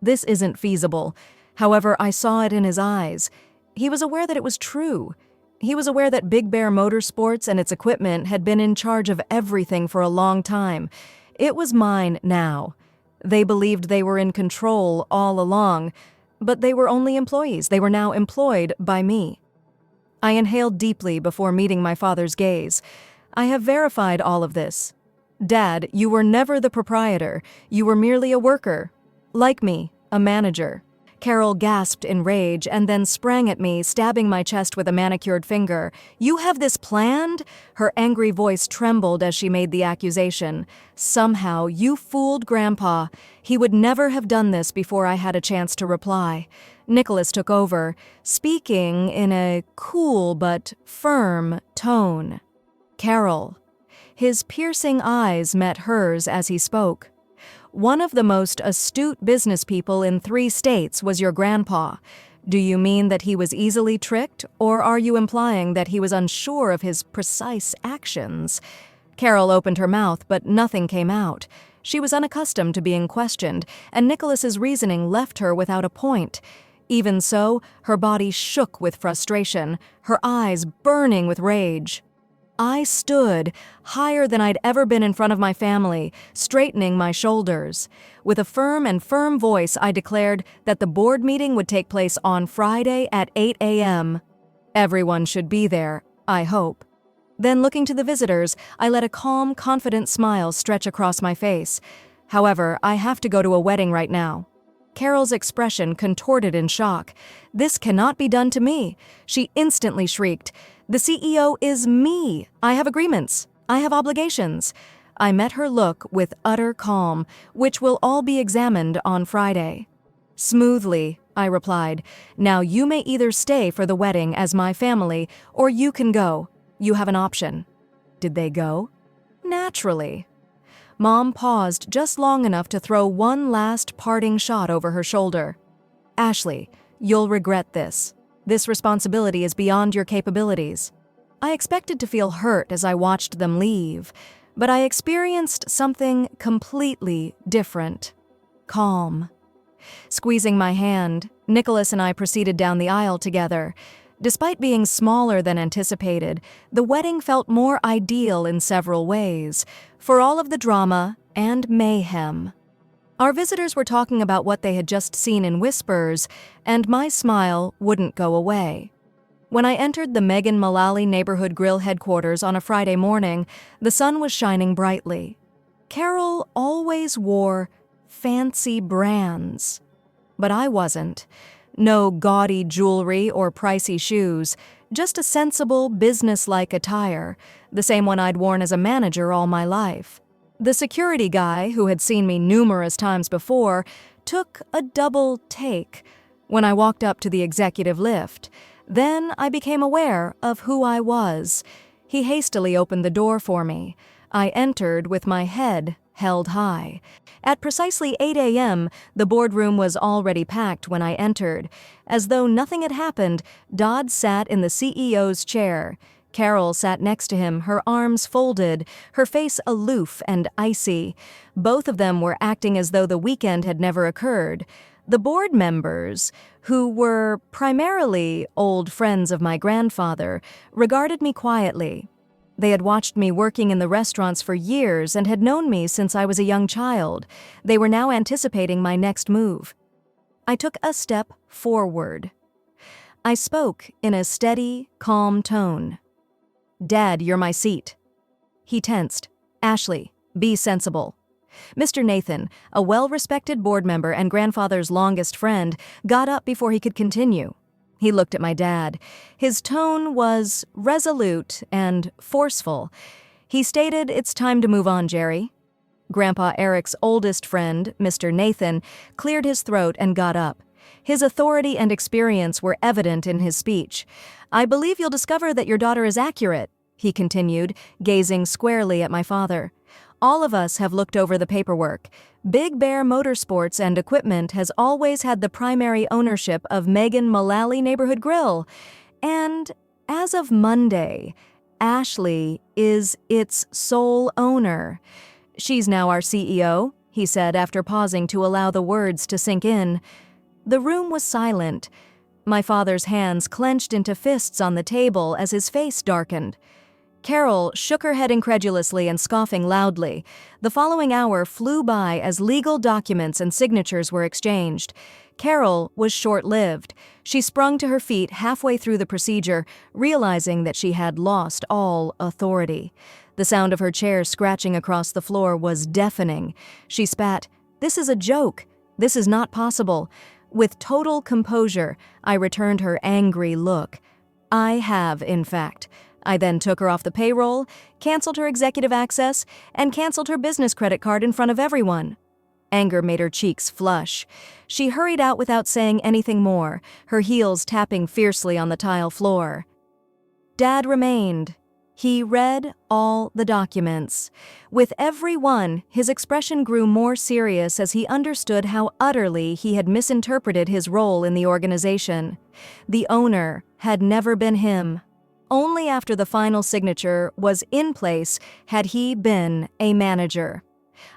"This isn't feasible." However, I saw it in his eyes. He was aware that it was true. He was aware that Big Bear Motorsports and its equipment had been in charge of everything for a long time. It was mine now. They believed they were in control all along, but they were only employees. They were now employed by me. I inhaled deeply before meeting my father's gaze. "I have verified all of this. Dad, you were never the proprietor. You were merely a worker. Like me, a manager." Carol gasped in rage and then sprang at me, stabbing my chest with a manicured finger. "You have this planned?" Her angry voice trembled as she made the accusation. "Somehow, you fooled Grandpa. He would never have done this before I had a chance to reply." Nicholas took over, speaking in a cool but firm tone. "Carol." His piercing eyes met hers as he spoke. "One of the most astute business people in 3 states was your grandpa. Do you mean that he was easily tricked, or are you implying that he was unsure of his precise actions?" Carol opened her mouth, but nothing came out. She was unaccustomed to being questioned, and Nicholas's reasoning left her without a point. Even so, her body shook with frustration, her eyes burning with rage. I stood, higher than I'd ever been in front of my family, straightening my shoulders. With a firm voice, I declared that the board meeting would take place on Friday at 8 a.m. Everyone should be there, I hope. Then, looking to the visitors, I let a calm, confident smile stretch across my face. However, I have to go to a wedding right now." Carol's expression contorted in shock. "This cannot be done to me," she instantly shrieked. "The CEO is me. I have agreements. I have obligations." I met her look with utter calm, "which will all be examined on Friday." "Smoothly," I replied. "Now you may either stay for the wedding as my family, or you can go. You have an option." Did they go? Naturally. Mom paused just long enough to throw one last parting shot over her shoulder. "Ashley, you'll regret this. This responsibility is beyond your capabilities." I expected to feel hurt as I watched them leave, but I experienced something completely different. Calm. Squeezing my hand, Nicholas and I proceeded down the aisle together. Despite being smaller than anticipated, the wedding felt more ideal in several ways, for all of the drama and mayhem. Our visitors were talking about what they had just seen in whispers, and my smile wouldn't go away. When I entered the Megan Mullally Neighborhood Grill headquarters on a Friday morning, the sun was shining brightly. Carol always wore fancy brands, but I wasn't. No gaudy jewelry or pricey shoes, just a sensible, business-like attire, the same one I'd worn as a manager all my life. The security guy, who had seen me numerous times before, took a double take when I walked up to the executive lift. Then I became aware of who I was. He hastily opened the door for me. I entered with my head held high. At precisely 8 a.m., the boardroom was already packed when I entered. As though nothing had happened, Dodd sat in the CEO's chair. Carol sat next to him, her arms folded, her face aloof and icy. Both of them were acting as though the weekend had never occurred. The board members, who were primarily old friends of my grandfather, regarded me quietly. They had watched me working in the restaurants for years and had known me since I was a young child. They were now anticipating my next move. I took a step forward. I spoke in a steady, calm tone. "Dad, you're my seat." He tensed. "Ashley, be sensible." Mr. Nathan, a well-respected board member and grandfather's longest friend, got up before he could continue. He looked at my dad. His tone was resolute and forceful. He stated, "It's time to move on, Jerry." Grandpa Eric's oldest friend, Mr. Nathan, cleared his throat and got up. His authority and experience were evident in his speech. "I believe you'll discover that your daughter is accurate," he continued, gazing squarely at my father. "All of us have looked over the paperwork. Big Bear Motorsports and Equipment has always had the primary ownership of Megan Mullally Neighborhood Grill. And as of Monday, Ashley is its sole owner. She's now our CEO," he said after pausing to allow the words to sink in. The room was silent. My father's hands clenched into fists on the table as his face darkened. Carol shook her head incredulously and scoffing loudly. The following hour flew by as legal documents and signatures were exchanged. Carol was short-lived. She sprung to her feet halfway through the procedure, realizing that she had lost all authority. The sound of her chair scratching across the floor was deafening. She spat, "This is a joke. This is not possible." With total composure, I returned her angry look. "I have, in fact." I then took her off the payroll, canceled her executive access, and canceled her business credit card in front of everyone. Anger made her cheeks flush. She hurried out without saying anything more, her heels tapping fiercely on the tile floor. Dad remained. He read all the documents. With every one, his expression grew more serious as he understood how utterly he had misinterpreted his role in the organization. The owner had never been him. Only after the final signature was in place had he been a manager.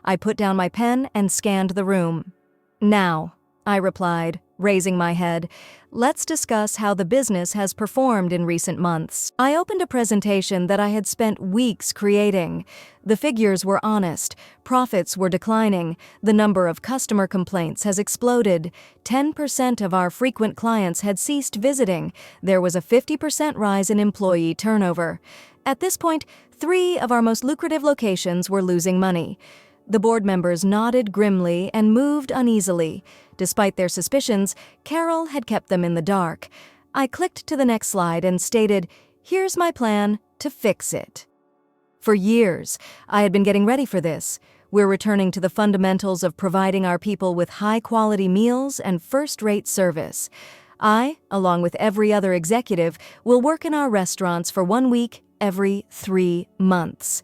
I put down my pen and scanned the room. "Now," I replied, raising my head, "let's discuss how the business has performed in recent months." I opened a presentation that I had spent weeks creating. The figures were honest, profits were declining, the number of customer complaints has exploded, 10% of our frequent clients had ceased visiting, there was a 50% rise in employee turnover. At this point, 3 of our most lucrative locations were losing money. The board members nodded grimly and moved uneasily. Despite their suspicions, Carol had kept them in the dark. I clicked to the next slide and stated, "Here's my plan to fix it." For years, I had been getting ready for this. We're returning to the fundamentals of providing our people with high-quality meals and first-rate service. I, along with every other executive, will work in our restaurants for 1 week every 3 months.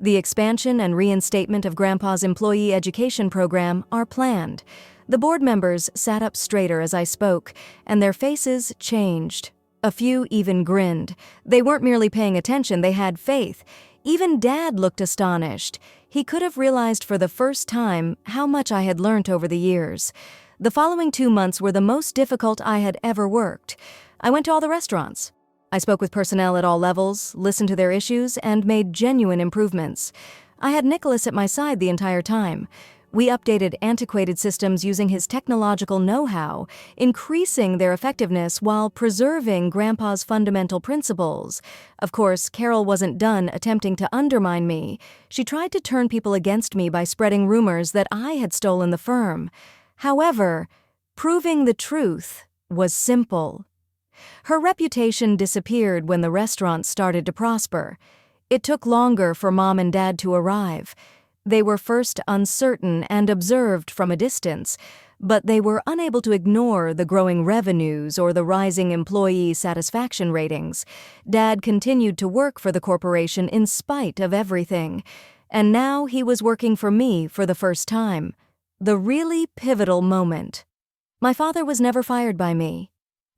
The expansion and reinstatement of Grandpa's employee education program are planned. The board members sat up straighter as I spoke, and their faces changed. A few even grinned. They weren't merely paying attention, they had faith. Even Dad looked astonished. He could have realized for the first time how much I had learnt over the years. The following 2 months were the most difficult I had ever worked. I went to all the restaurants. I spoke with personnel at all levels, listened to their issues, and made genuine improvements. I had Nicholas at my side the entire time. We updated antiquated systems using his technological know-how, increasing their effectiveness while preserving Grandpa's fundamental principles. Of course, Carol wasn't done attempting to undermine me. She tried to turn people against me by spreading rumors that I had stolen the firm. However, proving the truth was simple. Her reputation disappeared when the restaurant started to prosper. It took longer for Mom and Dad to arrive. They were first uncertain and observed from a distance, but they were unable to ignore the growing revenues or the rising employee satisfaction ratings. Dad continued to work for the corporation in spite of everything, and now he was working for me for the first time. The really pivotal moment. My father was never fired by me.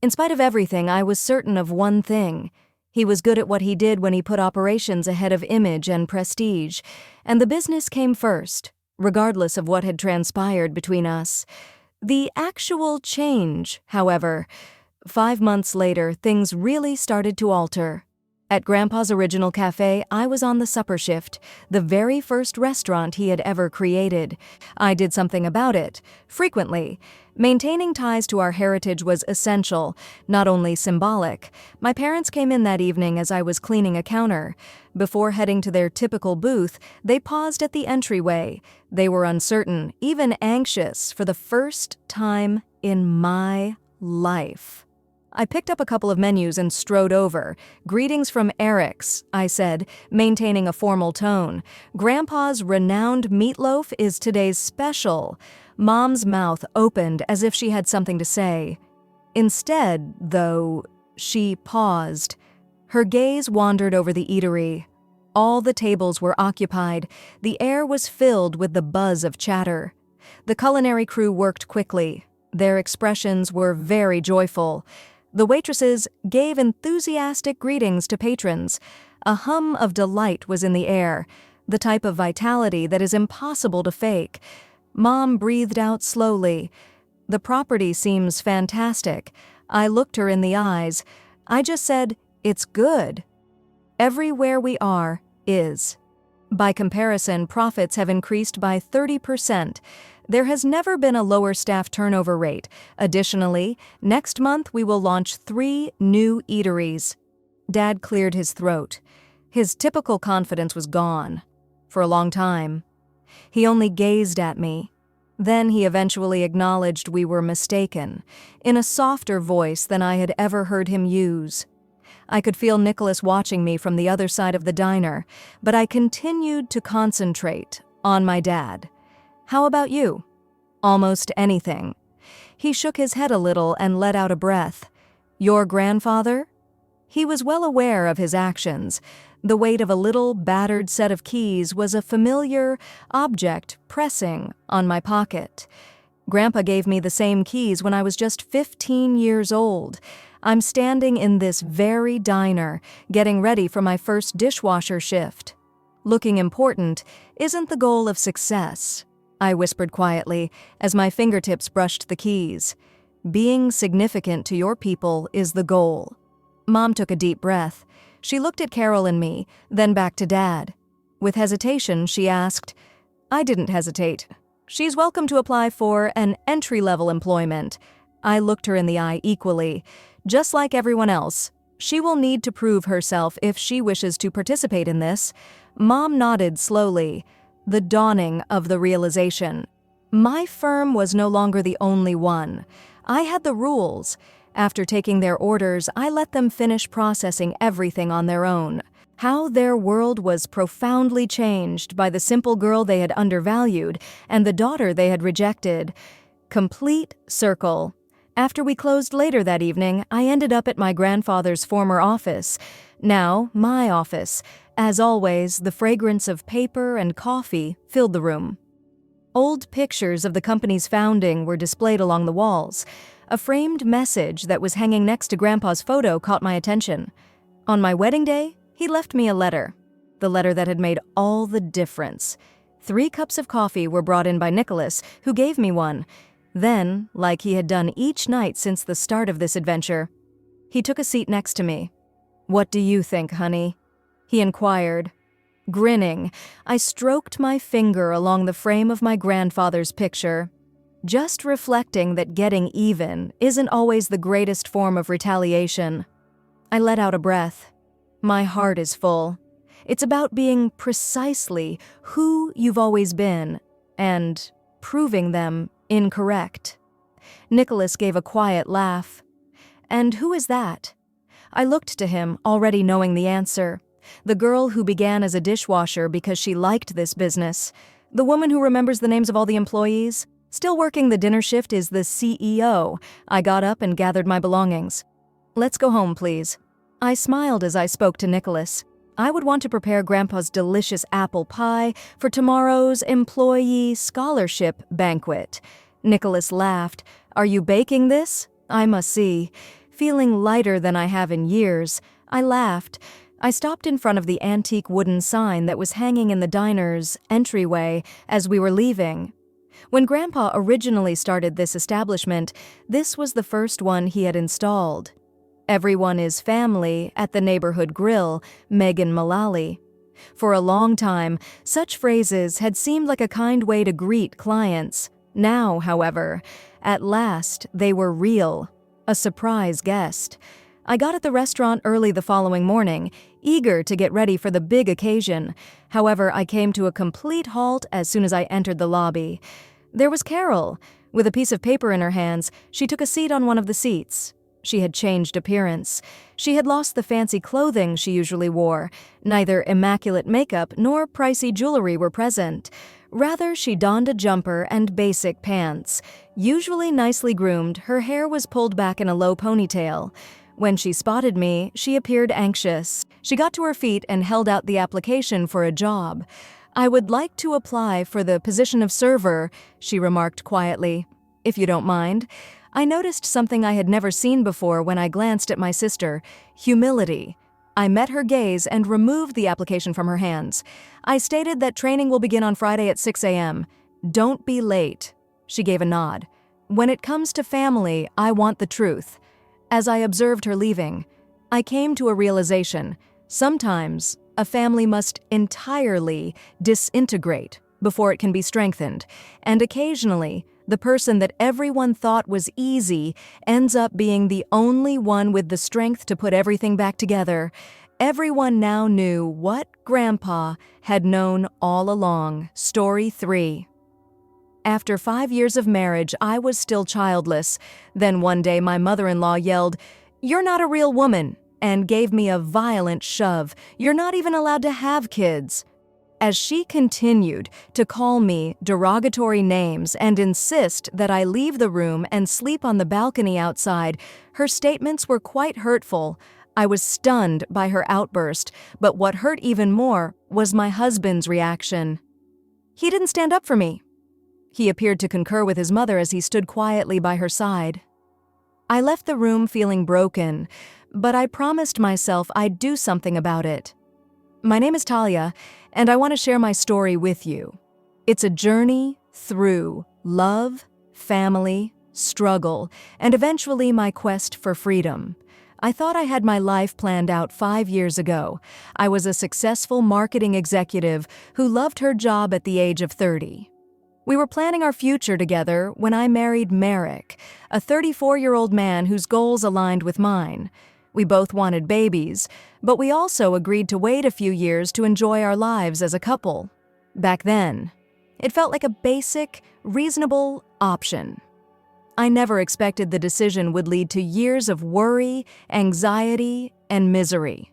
In spite of everything, I was certain of one thing. He was good at what he did when he put operations ahead of image and prestige, and the business came first, regardless of what had transpired between us. The actual change, however, 5 months later, things really started to alter. At Grandpa's original cafe, I was on the supper shift, the very first restaurant he had ever created. I did something about it, frequently. Maintaining ties to our heritage was essential, not only symbolic. My parents came in that evening as I was cleaning a counter. Before heading to their typical booth, they paused at the entryway. They were uncertain, even anxious, for the first time in my life. I picked up a couple of menus and strode over. "Greetings from Eric's," I said, maintaining a formal tone. "Grandpa's renowned meatloaf is today's special." Mom's mouth opened as if she had something to say. Instead, though, she paused. Her gaze wandered over the eatery. All the tables were occupied. The air was filled with the buzz of chatter. The culinary crew worked quickly. Their expressions were very joyful. The waitresses gave enthusiastic greetings to patrons. A hum of delight was in the air, the type of vitality that is impossible to fake. Mom breathed out slowly. "The property seems fantastic." I looked her in the eyes. I just said, "It's good." Everywhere we are is. By comparison, profits have increased by 30%. There has never been a lower staff turnover rate. Additionally, next month we will launch 3 new eateries. Dad cleared his throat. His typical confidence was gone. For a long time. He only gazed at me. Then he eventually acknowledged we were mistaken, in a softer voice than I had ever heard him use. I could feel Nicholas watching me from the other side of the diner, but I continued to concentrate on my dad. "How about you?" "Almost anything." He shook his head a little and let out a breath. "Your grandfather?" He was well aware of his actions. The weight of a little, battered set of keys was a familiar object pressing on my pocket. Grandpa gave me the same keys when I was just 15 years old. I'm standing in this very diner, getting ready for my first dishwasher shift. Looking important isn't the goal of success, I whispered quietly as my fingertips brushed the keys. Being significant to your people is the goal. Mom took a deep breath. She looked at Carol and me, then back to Dad. With hesitation, she asked, I didn't hesitate. She's welcome to apply for an entry-level employment. I looked her in the eye equally. Just like everyone else, she will need to prove herself if she wishes to participate in this. Mom nodded slowly. The dawning of the realization. My firm was no longer the only one. I had the rules. After taking their orders, I let them finish processing everything on their own. How their world was profoundly changed by the simple girl they had undervalued and the daughter they had rejected. Complete circle. After we closed later that evening, I ended up at my grandfather's former office, now my office. As always, the fragrance of paper and coffee filled the room. Old pictures of the company's founding were displayed along the walls. A framed message that was hanging next to Grandpa's photo caught my attention. On my wedding day, he left me a letter. The letter that had made all the difference. 3 cups of coffee were brought in by Nicholas, who gave me one. Then, like he had done each night since the start of this adventure, he took a seat next to me. "What do you think, honey?" he inquired. Grinning, I stroked my finger along the frame of my grandfather's picture, just reflecting that getting even isn't always the greatest form of retaliation. I let out a breath. My heart is full. It's about being precisely who you've always been and proving them incorrect. Nicholas gave a quiet laugh. "And who is that?" I looked to him, already knowing the answer. The girl who began as a dishwasher because she liked this business. The woman who remembers the names of all the employees. Still working the dinner shift is the CEO. I got up and gathered my belongings. "Let's go home, please." I smiled as I spoke to Nicholas. I would want to prepare Grandpa's delicious apple pie for tomorrow's employee scholarship banquet. Nicholas laughed. "Are you baking this? I must see." Feeling lighter than I have in years, I laughed. I stopped in front of the antique wooden sign that was hanging in the diner's entryway as we were leaving. When Grandpa originally started this establishment, this was the first one he had installed. "Everyone is family" at the neighborhood grill, Megan Mullally. For a long time, such phrases had seemed like a kind way to greet clients. Now, however, at last they were real. A surprise guest. I got at the restaurant early the following morning, eager to get ready for the big occasion. However, I came to a complete halt as soon as I entered the lobby. There was Carol. With a piece of paper in her hands, she took a seat on one of the seats. She had changed appearance. She had lost the fancy clothing she usually wore. Neither immaculate makeup nor pricey jewelry were present. Rather, she donned a jumper and basic pants. Usually nicely groomed, her hair was pulled back in a low ponytail. When she spotted me, she appeared anxious. She got to her feet and held out the application for a job. "I would like to apply for the position of server," she remarked quietly. "If you don't mind." I noticed something I had never seen before when I glanced at my sister: humility. I met her gaze and removed the application from her hands. I stated that training will begin on Friday at 6 a.m. "Don't be late." She gave a nod. "When it comes to family, I want the truth." As I observed her leaving, I came to a realization. Sometimes, a family must entirely disintegrate before it can be strengthened, and occasionally, the person that everyone thought was easy ends up being the only one with the strength to put everything back together. Everyone now knew what Grandpa had known all along. Story 3. After 5 years of marriage, I was still childless. Then one day my mother-in-law yelled, "You're not a real woman," and gave me a violent shove. "You're not even allowed to have kids." As she continued to call me derogatory names and insist that I leave the room and sleep on the balcony outside, her statements were quite hurtful. I was stunned by her outburst, but what hurt even more was my husband's reaction. He didn't stand up for me. He appeared to concur with his mother as he stood quietly by her side. I left the room feeling broken, but I promised myself I'd do something about it. My name is Talia, and I want to share my story with you. It's a journey through love, family, struggle, and eventually my quest for freedom. I thought I had my life planned out 5 years ago. I was a successful marketing executive who loved her job at the age of 30. We were planning our future together when I married Merrick, a 34-year-old man whose goals aligned with mine. We both wanted babies, but we also agreed to wait a few years to enjoy our lives as a couple. Back then, it felt like a basic, reasonable option. I never expected the decision would lead to years of worry, anxiety, and misery.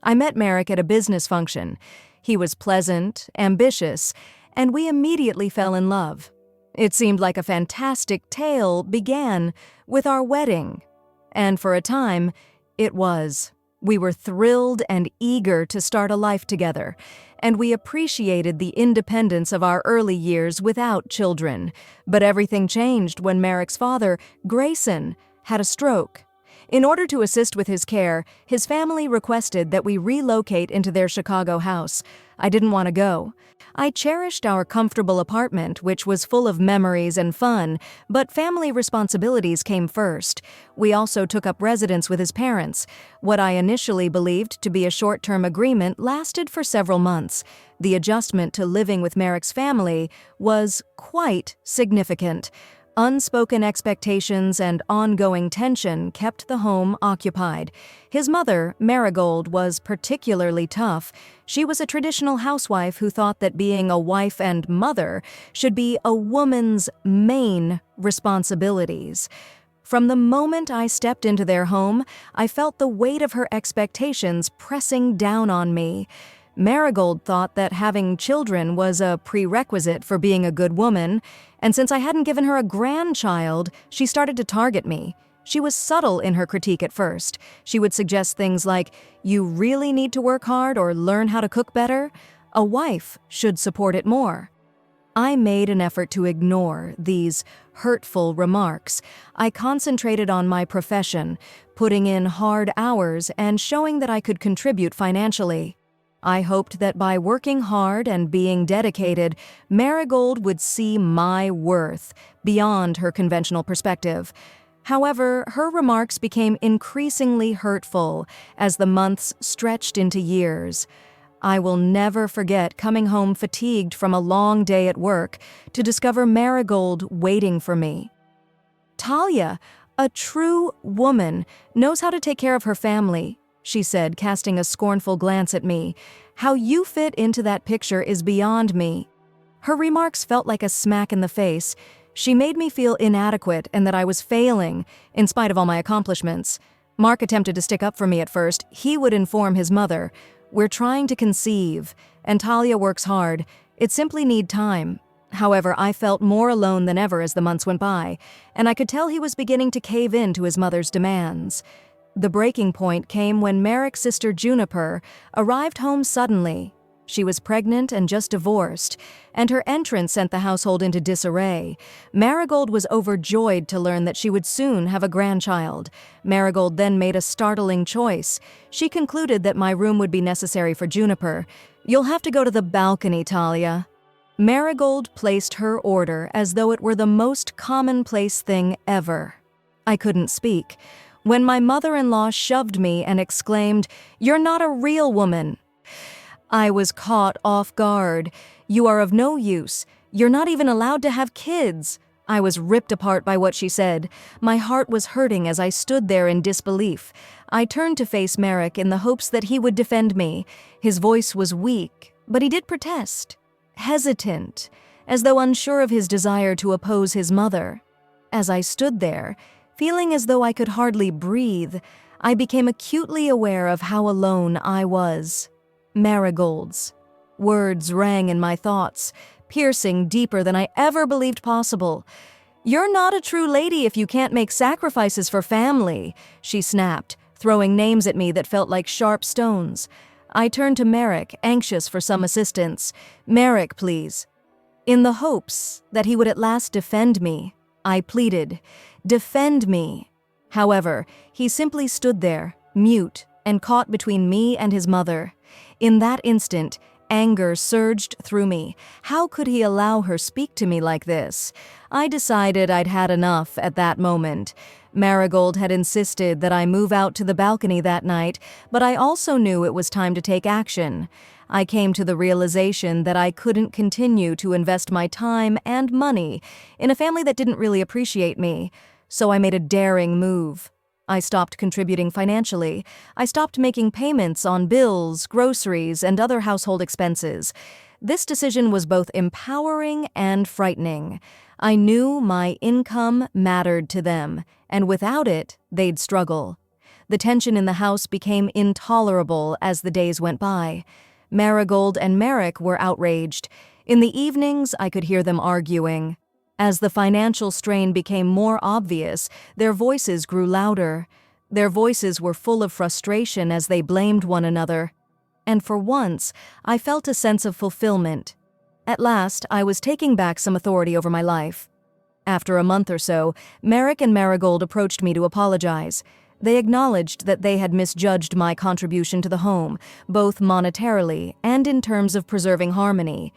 I met Merrick at a business function. He was pleasant, ambitious, and we immediately fell in love. It seemed like a fantastic tale began with our wedding. And for a time, it was. We were thrilled and eager to start a life together, and we appreciated the independence of our early years without children. But everything changed when Merrick's father, Grayson, had a stroke. In order to assist with his care, his family requested that we relocate into their Chicago house. I didn't want to go. I cherished our comfortable apartment, which was full of memories and fun, but family responsibilities came first. We also took up residence with his parents. What I initially believed to be a short-term agreement lasted for several months. The adjustment to living with Merrick's family was quite significant. Unspoken expectations and ongoing tension kept the home occupied. His mother, Marigold, was particularly tough. She was a traditional housewife who thought that being a wife and mother should be a woman's main responsibilities. From the moment I stepped into their home, I felt the weight of her expectations pressing down on me. Marigold thought that having children was a prerequisite for being a good woman, and since I hadn't given her a grandchild, she started to target me. She was subtle in her critique at first. She would suggest things like, "You really need to work hard or learn how to cook better. A wife should support it more." I made an effort to ignore these hurtful remarks. I concentrated on my profession, putting in hard hours and showing that I could contribute financially. I hoped that by working hard and being dedicated, Marigold would see my worth beyond her conventional perspective. However, her remarks became increasingly hurtful as the months stretched into years. I will never forget coming home fatigued from a long day at work to discover Marigold waiting for me. "Talia, a true woman, knows how to take care of her family," she said, casting a scornful glance at me. "How you fit into that picture is beyond me." Her remarks felt like a smack in the face. She made me feel inadequate and that I was failing, in spite of all my accomplishments. Mark attempted to stick up for me at first. He would inform his mother, "We're trying to conceive, and Talia works hard. It simply needs time." However, I felt more alone than ever as the months went by, and I could tell he was beginning to cave in to his mother's demands. The breaking point came when Merrick's sister Juniper arrived home suddenly. She was pregnant and just divorced, and her entrance sent the household into disarray. Marigold was overjoyed to learn that she would soon have a grandchild. Marigold then made a startling choice. She concluded that my room would be necessary for Juniper. "You'll have to go to the balcony, Talia." Marigold placed her order as though it were the most commonplace thing ever. I couldn't speak. When my mother-in-law shoved me and exclaimed, "You're not a real woman," I was caught off guard. "You are of no use. You're not even allowed to have kids." I was ripped apart by what she said. My heart was hurting as I stood there in disbelief. I turned to face Merrick in the hopes that he would defend me. His voice was weak, but he did protest, hesitant, as though unsure of his desire to oppose his mother. As I stood there, feeling as though I could hardly breathe, I became acutely aware of how alone I was. Marigold's words rang in my thoughts, piercing deeper than I ever believed possible. "You're not a true lady if you can't make sacrifices for family," she snapped, throwing names at me that felt like sharp stones. I turned to Merrick, anxious for some assistance. "Merrick, please." In the hopes that he would at last defend me, I pleaded, "Defend me." However, he simply stood there, mute and caught between me and his mother. In that instant, anger surged through me. How could he allow her speak to me like this? I decided I'd had enough at that moment. Marigold had insisted that I move out to the balcony that night, but I also knew it was time to take action. I came to the realization that I couldn't continue to invest my time and money in a family that didn't really appreciate me, so I made a daring move. I stopped contributing financially. I stopped making payments on bills, groceries, and other household expenses. This decision was both empowering and frightening. I knew my income mattered to them, and without it, they'd struggle. The tension in the house became intolerable as the days went by. Marigold and Merrick were outraged. In the evenings, I could hear them arguing. As the financial strain became more obvious, their voices grew louder. Their voices were full of frustration as they blamed one another. And for once, I felt a sense of fulfillment. At last, I was taking back some authority over my life. After a month or so, Merrick and Marigold approached me to apologize. They acknowledged that they had misjudged my contribution to the home, both monetarily and in terms of preserving harmony.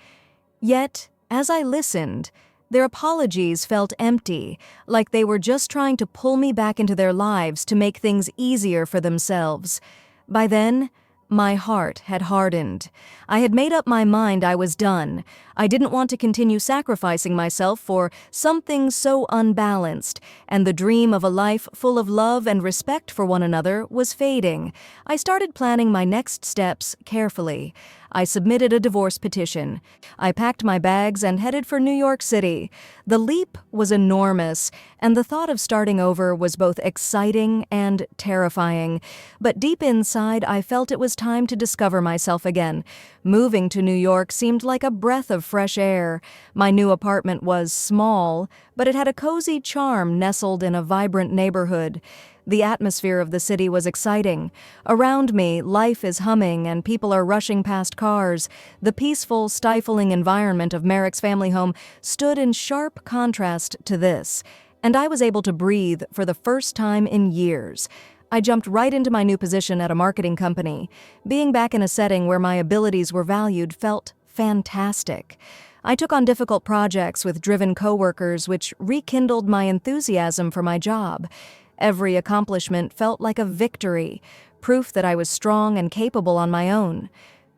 Yet, as I listened, their apologies felt empty, like they were just trying to pull me back into their lives to make things easier for themselves. By then, my heart had hardened. I had made up my mind I was done. I didn't want to continue sacrificing myself for something so unbalanced, and the dream of a life full of love and respect for one another was fading. I started planning my next steps carefully. I submitted a divorce petition. I packed my bags and headed for New York City. The leap was enormous, and the thought of starting over was both exciting and terrifying. But deep inside, I felt it was time to discover myself again. Moving to New York seemed like a breath of fresh air. My new apartment was small, but it had a cozy charm nestled in a vibrant neighborhood. The atmosphere of the city was exciting. Around me, life is humming and people are rushing past cars. The peaceful, stifling environment of Merrick's family home stood in sharp contrast to this, and I was able to breathe for the first time in years. I jumped right into my new position at a marketing company. Being back in a setting where my abilities were valued felt fantastic. I took on difficult projects with driven coworkers, which rekindled my enthusiasm for my job. Every accomplishment felt like a victory, proof that I was strong and capable on my own.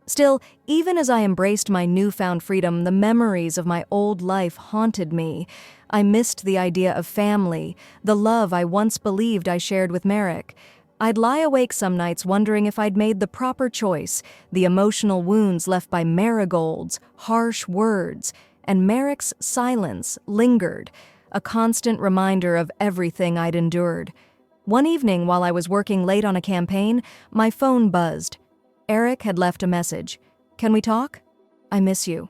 Still, even as I embraced my newfound freedom, the memories of my old life haunted me. I missed the idea of family, the love I once believed I shared with Merrick. I'd lie awake some nights wondering if I'd made the proper choice. The emotional wounds left by Marigold's harsh words and Merrick's silence lingered, a constant reminder of everything I'd endured. One evening while I was working late on a campaign, my phone buzzed. Eric had left a message. "Can we talk? I miss you."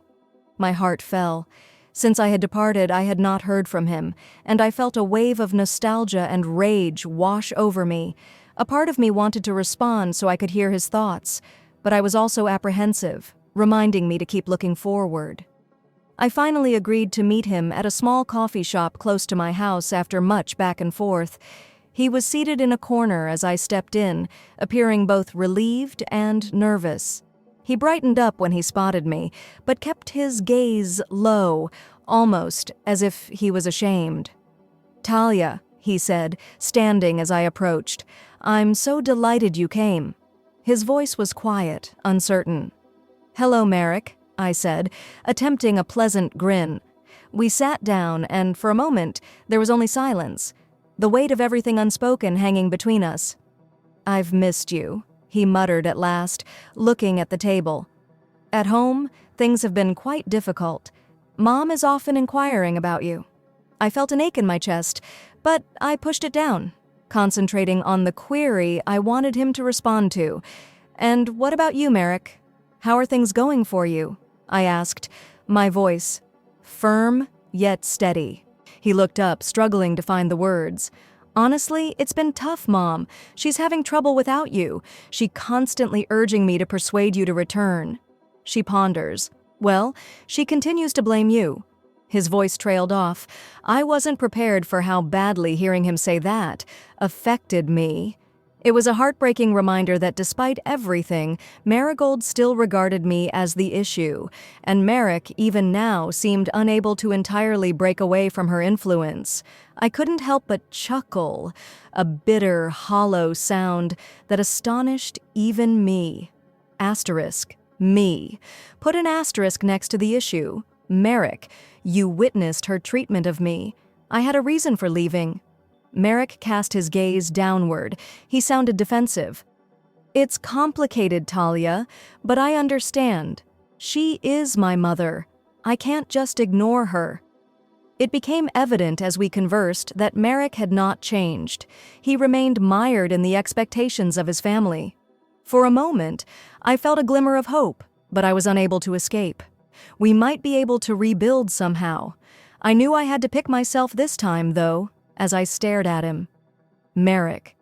My heart fell. Since I had departed, I had not heard from him, and I felt a wave of nostalgia and rage wash over me. A part of me wanted to respond so I could hear his thoughts, but I was also apprehensive, reminding me to keep looking forward. I finally agreed to meet him at a small coffee shop close to my house after much back and forth. He was seated in a corner as I stepped in, appearing both relieved and nervous. He brightened up when he spotted me, but kept his gaze low, almost as if he was ashamed. "Talia," he said, standing as I approached, "I'm so delighted you came." His voice was quiet, uncertain. "Hello, Merrick," I said, attempting a pleasant grin. We sat down, and for a moment, there was only silence, the weight of everything unspoken hanging between us. "I've missed you," he muttered at last, looking at the table. "At home, things have been quite difficult. Mom is often inquiring about you." I felt an ache in my chest, but I pushed it down, concentrating on the query I wanted him to respond to. "And what about you, Merrick? How are things going for you?" I asked, my voice firm yet steady. He looked up, struggling to find the words. "Honestly, it's been tough, Mom. She's having trouble without you. She constantly urging me to persuade you to return." She ponders. "Well, she continues to blame you." His voice trailed off. I wasn't prepared for how badly hearing him say that affected me. It was a heartbreaking reminder that despite everything, Marigold still regarded me as the issue, and Merrick, even now, seemed unable to entirely break away from her influence. I couldn't help but chuckle, a bitter, hollow sound that astonished even me. Asterisk, me. Put an asterisk next to the issue. Merrick, you witnessed her treatment of me. I had a reason for leaving. Merrick cast his gaze downward. He sounded defensive. "It's complicated, Talia, but I understand." She is my mother. I can't just ignore her. It became evident as we conversed that Merrick had not changed. He remained mired in the expectations of his family. For a moment, I felt a glimmer of hope, but I was unable to escape. We might be able to rebuild somehow. I knew I had to pick myself this time, though, as I stared at him. Merrick.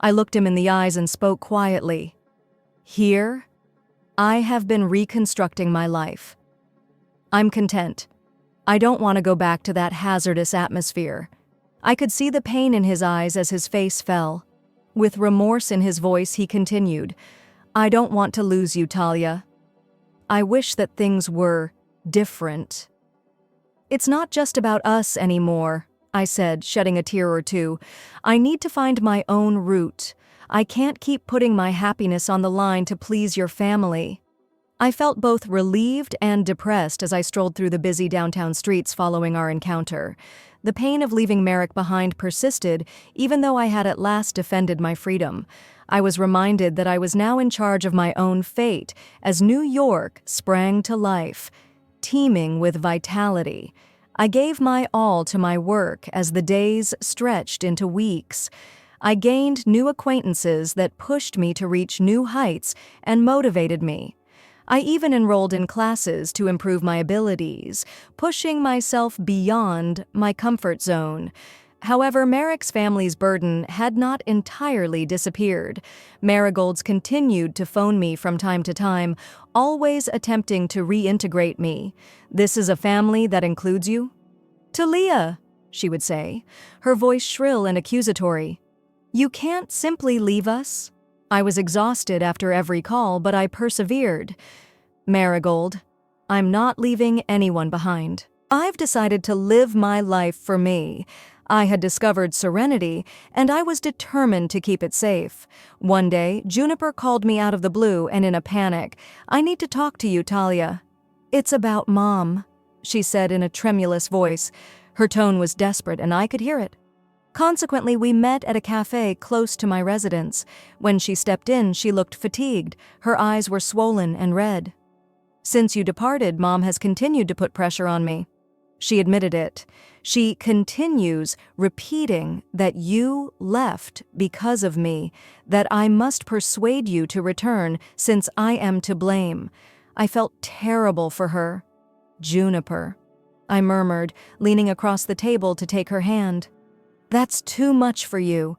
I looked him in the eyes and spoke quietly. Here, I have been reconstructing my life. I'm content. I don't want to go back to that hazardous atmosphere. I could see the pain in his eyes as his face fell. With remorse in his voice, he continued, I don't want to lose you, Talia. I wish that things were different. It's not just about us anymore, I said, shedding a tear or two. I need to find my own route. I can't keep putting my happiness on the line to please your family. I felt both relieved and depressed as I strolled through the busy downtown streets following our encounter. The pain of leaving Merrick behind persisted, even though I had at last defended my freedom. I was reminded that I was now in charge of my own fate as New York sprang to life, teeming with vitality. I gave my all to my work as the days stretched into weeks. I gained new acquaintances that pushed me to reach new heights and motivated me. I even enrolled in classes to improve my abilities, pushing myself beyond my comfort zone. However, Merrick's family's burden had not entirely disappeared. Marigolds continued to phone me from time to time, always attempting to reintegrate me. This is a family that includes you? Talia, she would say, her voice shrill and accusatory. You can't simply leave us. I was exhausted after every call, but I persevered. Marigold, I'm not leaving anyone behind. I've decided to live my life for me. I had discovered serenity, and I was determined to keep it safe. One day, Juniper called me out of the blue and in a panic. I need to talk to you, Talia. It's about Mom, she said in a tremulous voice. Her tone was desperate, and I could hear it. Consequently, we met at a cafe close to my residence. When she stepped in, she looked fatigued. Her eyes were swollen and red. Since you departed, Mom has continued to put pressure on me. She admitted it. She continues repeating that you left because of me, that I must persuade you to return since I am to blame. I felt terrible for her. Juniper, I murmured, leaning across the table to take her hand. That's too much for you.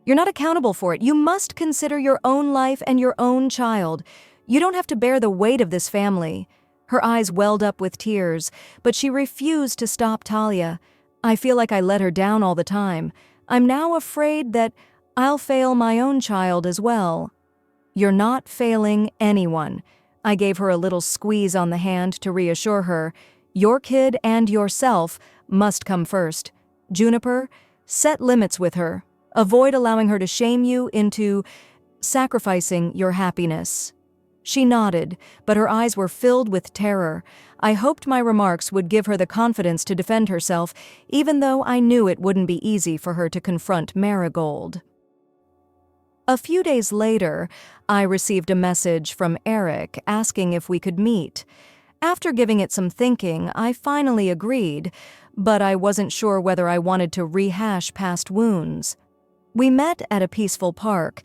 You're not accountable for it. You must consider your own life and your own child. You don't have to bear the weight of this family. Her eyes welled up with tears, but she refused to stop Talia. I feel like I let her down all the time. I'm now afraid that I'll fail my own child as well. You're not failing anyone. I gave her a little squeeze on the hand to reassure her. Your kid and yourself must come first. Juniper, set limits with her. Avoid allowing her to shame you into sacrificing your happiness. She nodded, but her eyes were filled with terror. I hoped my remarks would give her the confidence to defend herself, even though I knew it wouldn't be easy for her to confront Marigold. A few days later, I received a message from Eric asking if we could meet. After giving it some thinking, I finally agreed, but I wasn't sure whether I wanted to rehash past wounds. We met at a peaceful park,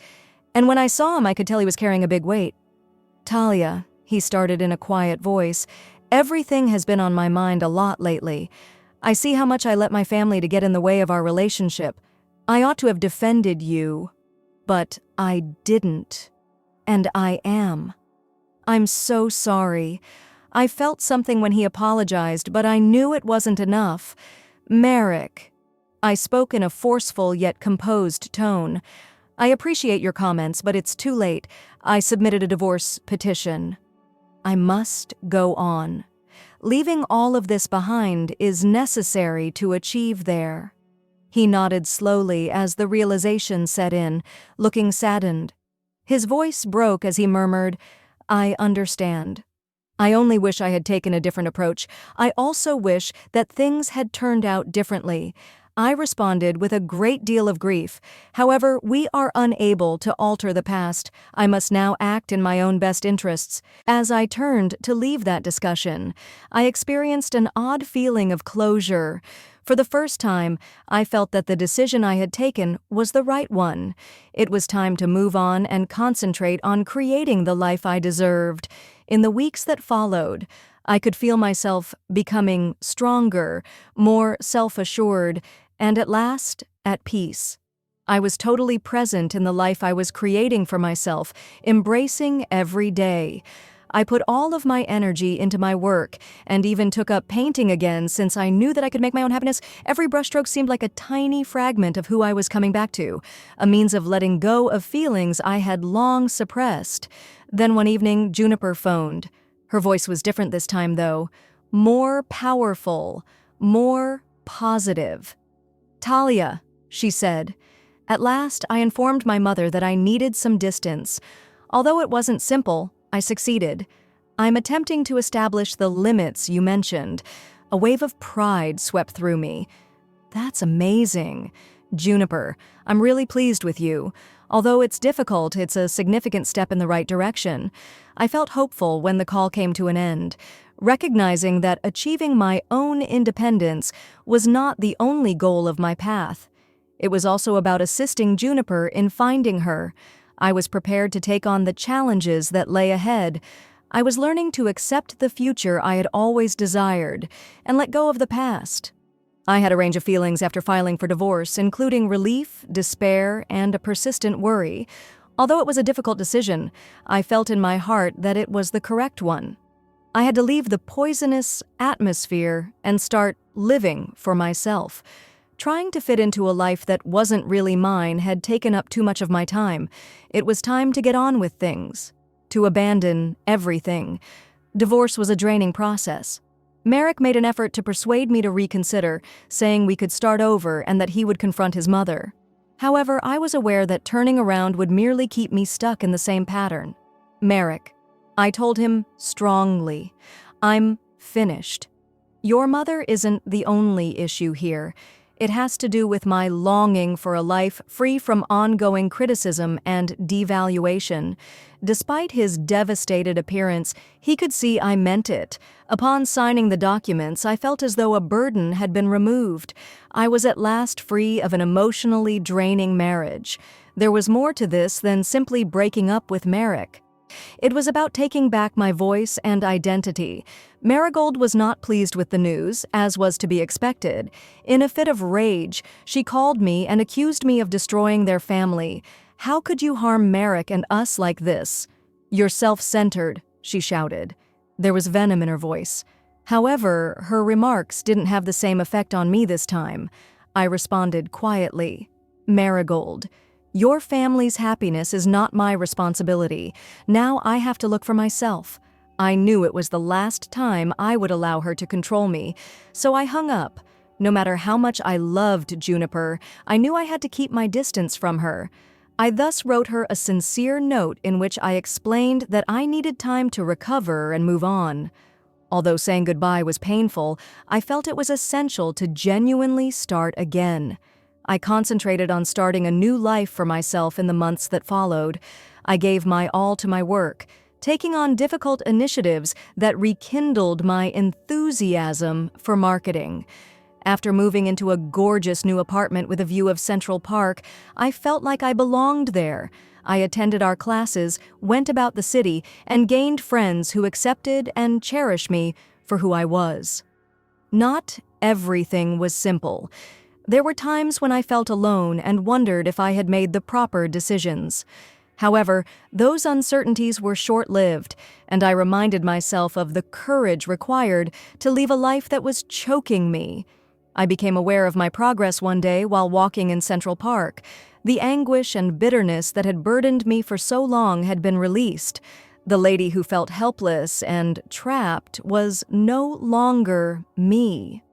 and when I saw him, I could tell he was carrying a big weight. Talia, he started in a quiet voice, everything has been on my mind a lot lately. I see how much I let my family to get in the way of our relationship. I ought to have defended you, but I didn't. And I am. I'm so sorry. I felt something when he apologized, but I knew it wasn't enough. Merrick. I spoke in a forceful yet composed tone. I appreciate your comments, but it's too late. I submitted a divorce petition. I must go on. Leaving all of this behind is necessary to achieve there. He nodded slowly as the realization set in, looking saddened. His voice broke as he murmured, I understand. I only wish I had taken a different approach. I also wish that things had turned out differently. I responded with a great deal of grief. However, we are unable to alter the past. I must now act in my own best interests. As I turned to leave that discussion, I experienced an odd feeling of closure. For the first time, I felt that the decision I had taken was the right one. It was time to move on and concentrate on creating the life I deserved. In the weeks that followed, I could feel myself becoming stronger, more self-assured, and at last, at peace. I was totally present in the life I was creating for myself, embracing every day. I put all of my energy into my work and even took up painting again since I knew that I could make my own happiness. Every brushstroke seemed like a tiny fragment of who I was coming back to, a means of letting go of feelings I had long suppressed. Then one evening, Juniper phoned. Her voice was different this time, though. More powerful, more positive. "Talia," she said. At last, I informed my mother that I needed some distance. Although it wasn't simple, I succeeded. "I'm attempting to establish the limits you mentioned." A wave of pride swept through me. "That's amazing. Juniper, I'm really pleased with you. Although it's difficult, it's a significant step in the right direction." I felt hopeful when the call came to an end, recognizing that achieving my own independence was not the only goal of my path. It was also about assisting Juniper in finding her. I was prepared to take on the challenges that lay ahead. I was learning to accept the future I had always desired and let go of the past. I had a range of feelings after filing for divorce, including relief, despair, and a persistent worry. Although it was a difficult decision, I felt in my heart that it was the correct one. I had to leave the poisonous atmosphere and start living for myself. Trying to fit into a life that wasn't really mine had taken up too much of my time. It was time to get on with things, to abandon everything. Divorce was a draining process. Merrick made an effort to persuade me to reconsider, saying we could start over and that he would confront his mother. However, I was aware that turning around would merely keep me stuck in the same pattern. "Merrick," I told him strongly, "I'm finished. Your mother isn't the only issue here. It has to do with my longing for a life free from ongoing criticism and devaluation." Despite his devastated appearance, he could see I meant it. Upon signing the documents, I felt as though a burden had been removed. I was at last free of an emotionally draining marriage. There was more to this than simply breaking up with Merrick. It was about taking back my voice and identity. Marigold was not pleased with the news, as was to be expected. In a fit of rage, she called me and accused me of destroying their family. "How could you harm Merrick and us like this?" "You're self-centered," she shouted. There was venom in her voice. However, her remarks didn't have the same effect on me this time. I responded quietly. "Marigold, your family's happiness is not my responsibility. Now I have to look for myself." I knew it was the last time I would allow her to control me, so I hung up. No matter how much I loved Juniper, I knew I had to keep my distance from her. I thus wrote her a sincere note in which I explained that I needed time to recover and move on. Although saying goodbye was painful, I felt it was essential to genuinely start again. I concentrated on starting a new life for myself in the months that followed. I gave my all to my work, taking on difficult initiatives that rekindled my enthusiasm for marketing. After moving into a gorgeous new apartment with a view of Central Park, I felt like I belonged there. I attended our classes, went about the city, and gained friends who accepted and cherished me for who I was. Not everything was simple. There were times when I felt alone and wondered if I had made the proper decisions. However, those uncertainties were short-lived, and I reminded myself of the courage required to leave a life that was choking me. I became aware of my progress one day while walking in Central Park. The anguish and bitterness that had burdened me for so long had been released. The lady who felt helpless and trapped was no longer me.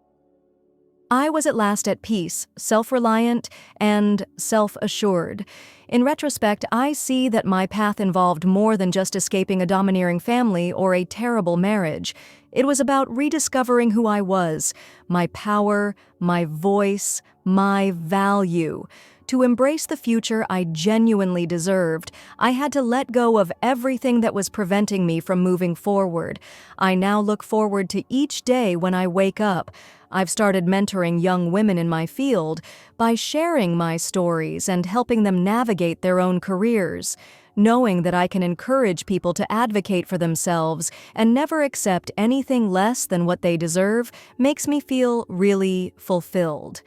I was at last at peace, self-reliant, and self-assured. In retrospect, I see that my path involved more than just escaping a domineering family or a terrible marriage. It was about rediscovering who I was, my power, my voice, my value. To embrace the future I genuinely deserved, I had to let go of everything that was preventing me from moving forward. I now look forward to each day when I wake up. I've started mentoring young women in my field by sharing my stories and helping them navigate their own careers. Knowing that I can encourage people to advocate for themselves and never accept anything less than what they deserve makes me feel really fulfilled.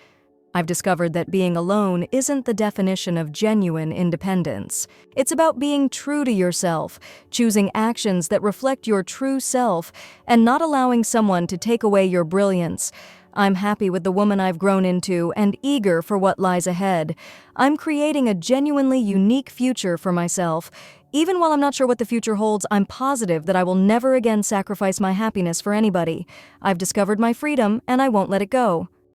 I've discovered that being alone isn't the definition of genuine independence. It's about being true to yourself, choosing actions that reflect your true self, and not allowing someone to take away your brilliance. I'm happy with the woman I've grown into and eager for what lies ahead. I'm creating a genuinely unique future for myself. Even while I'm not sure what the future holds, I'm positive that I will never again sacrifice my happiness for anybody. I've discovered my freedom, and I won't let it go.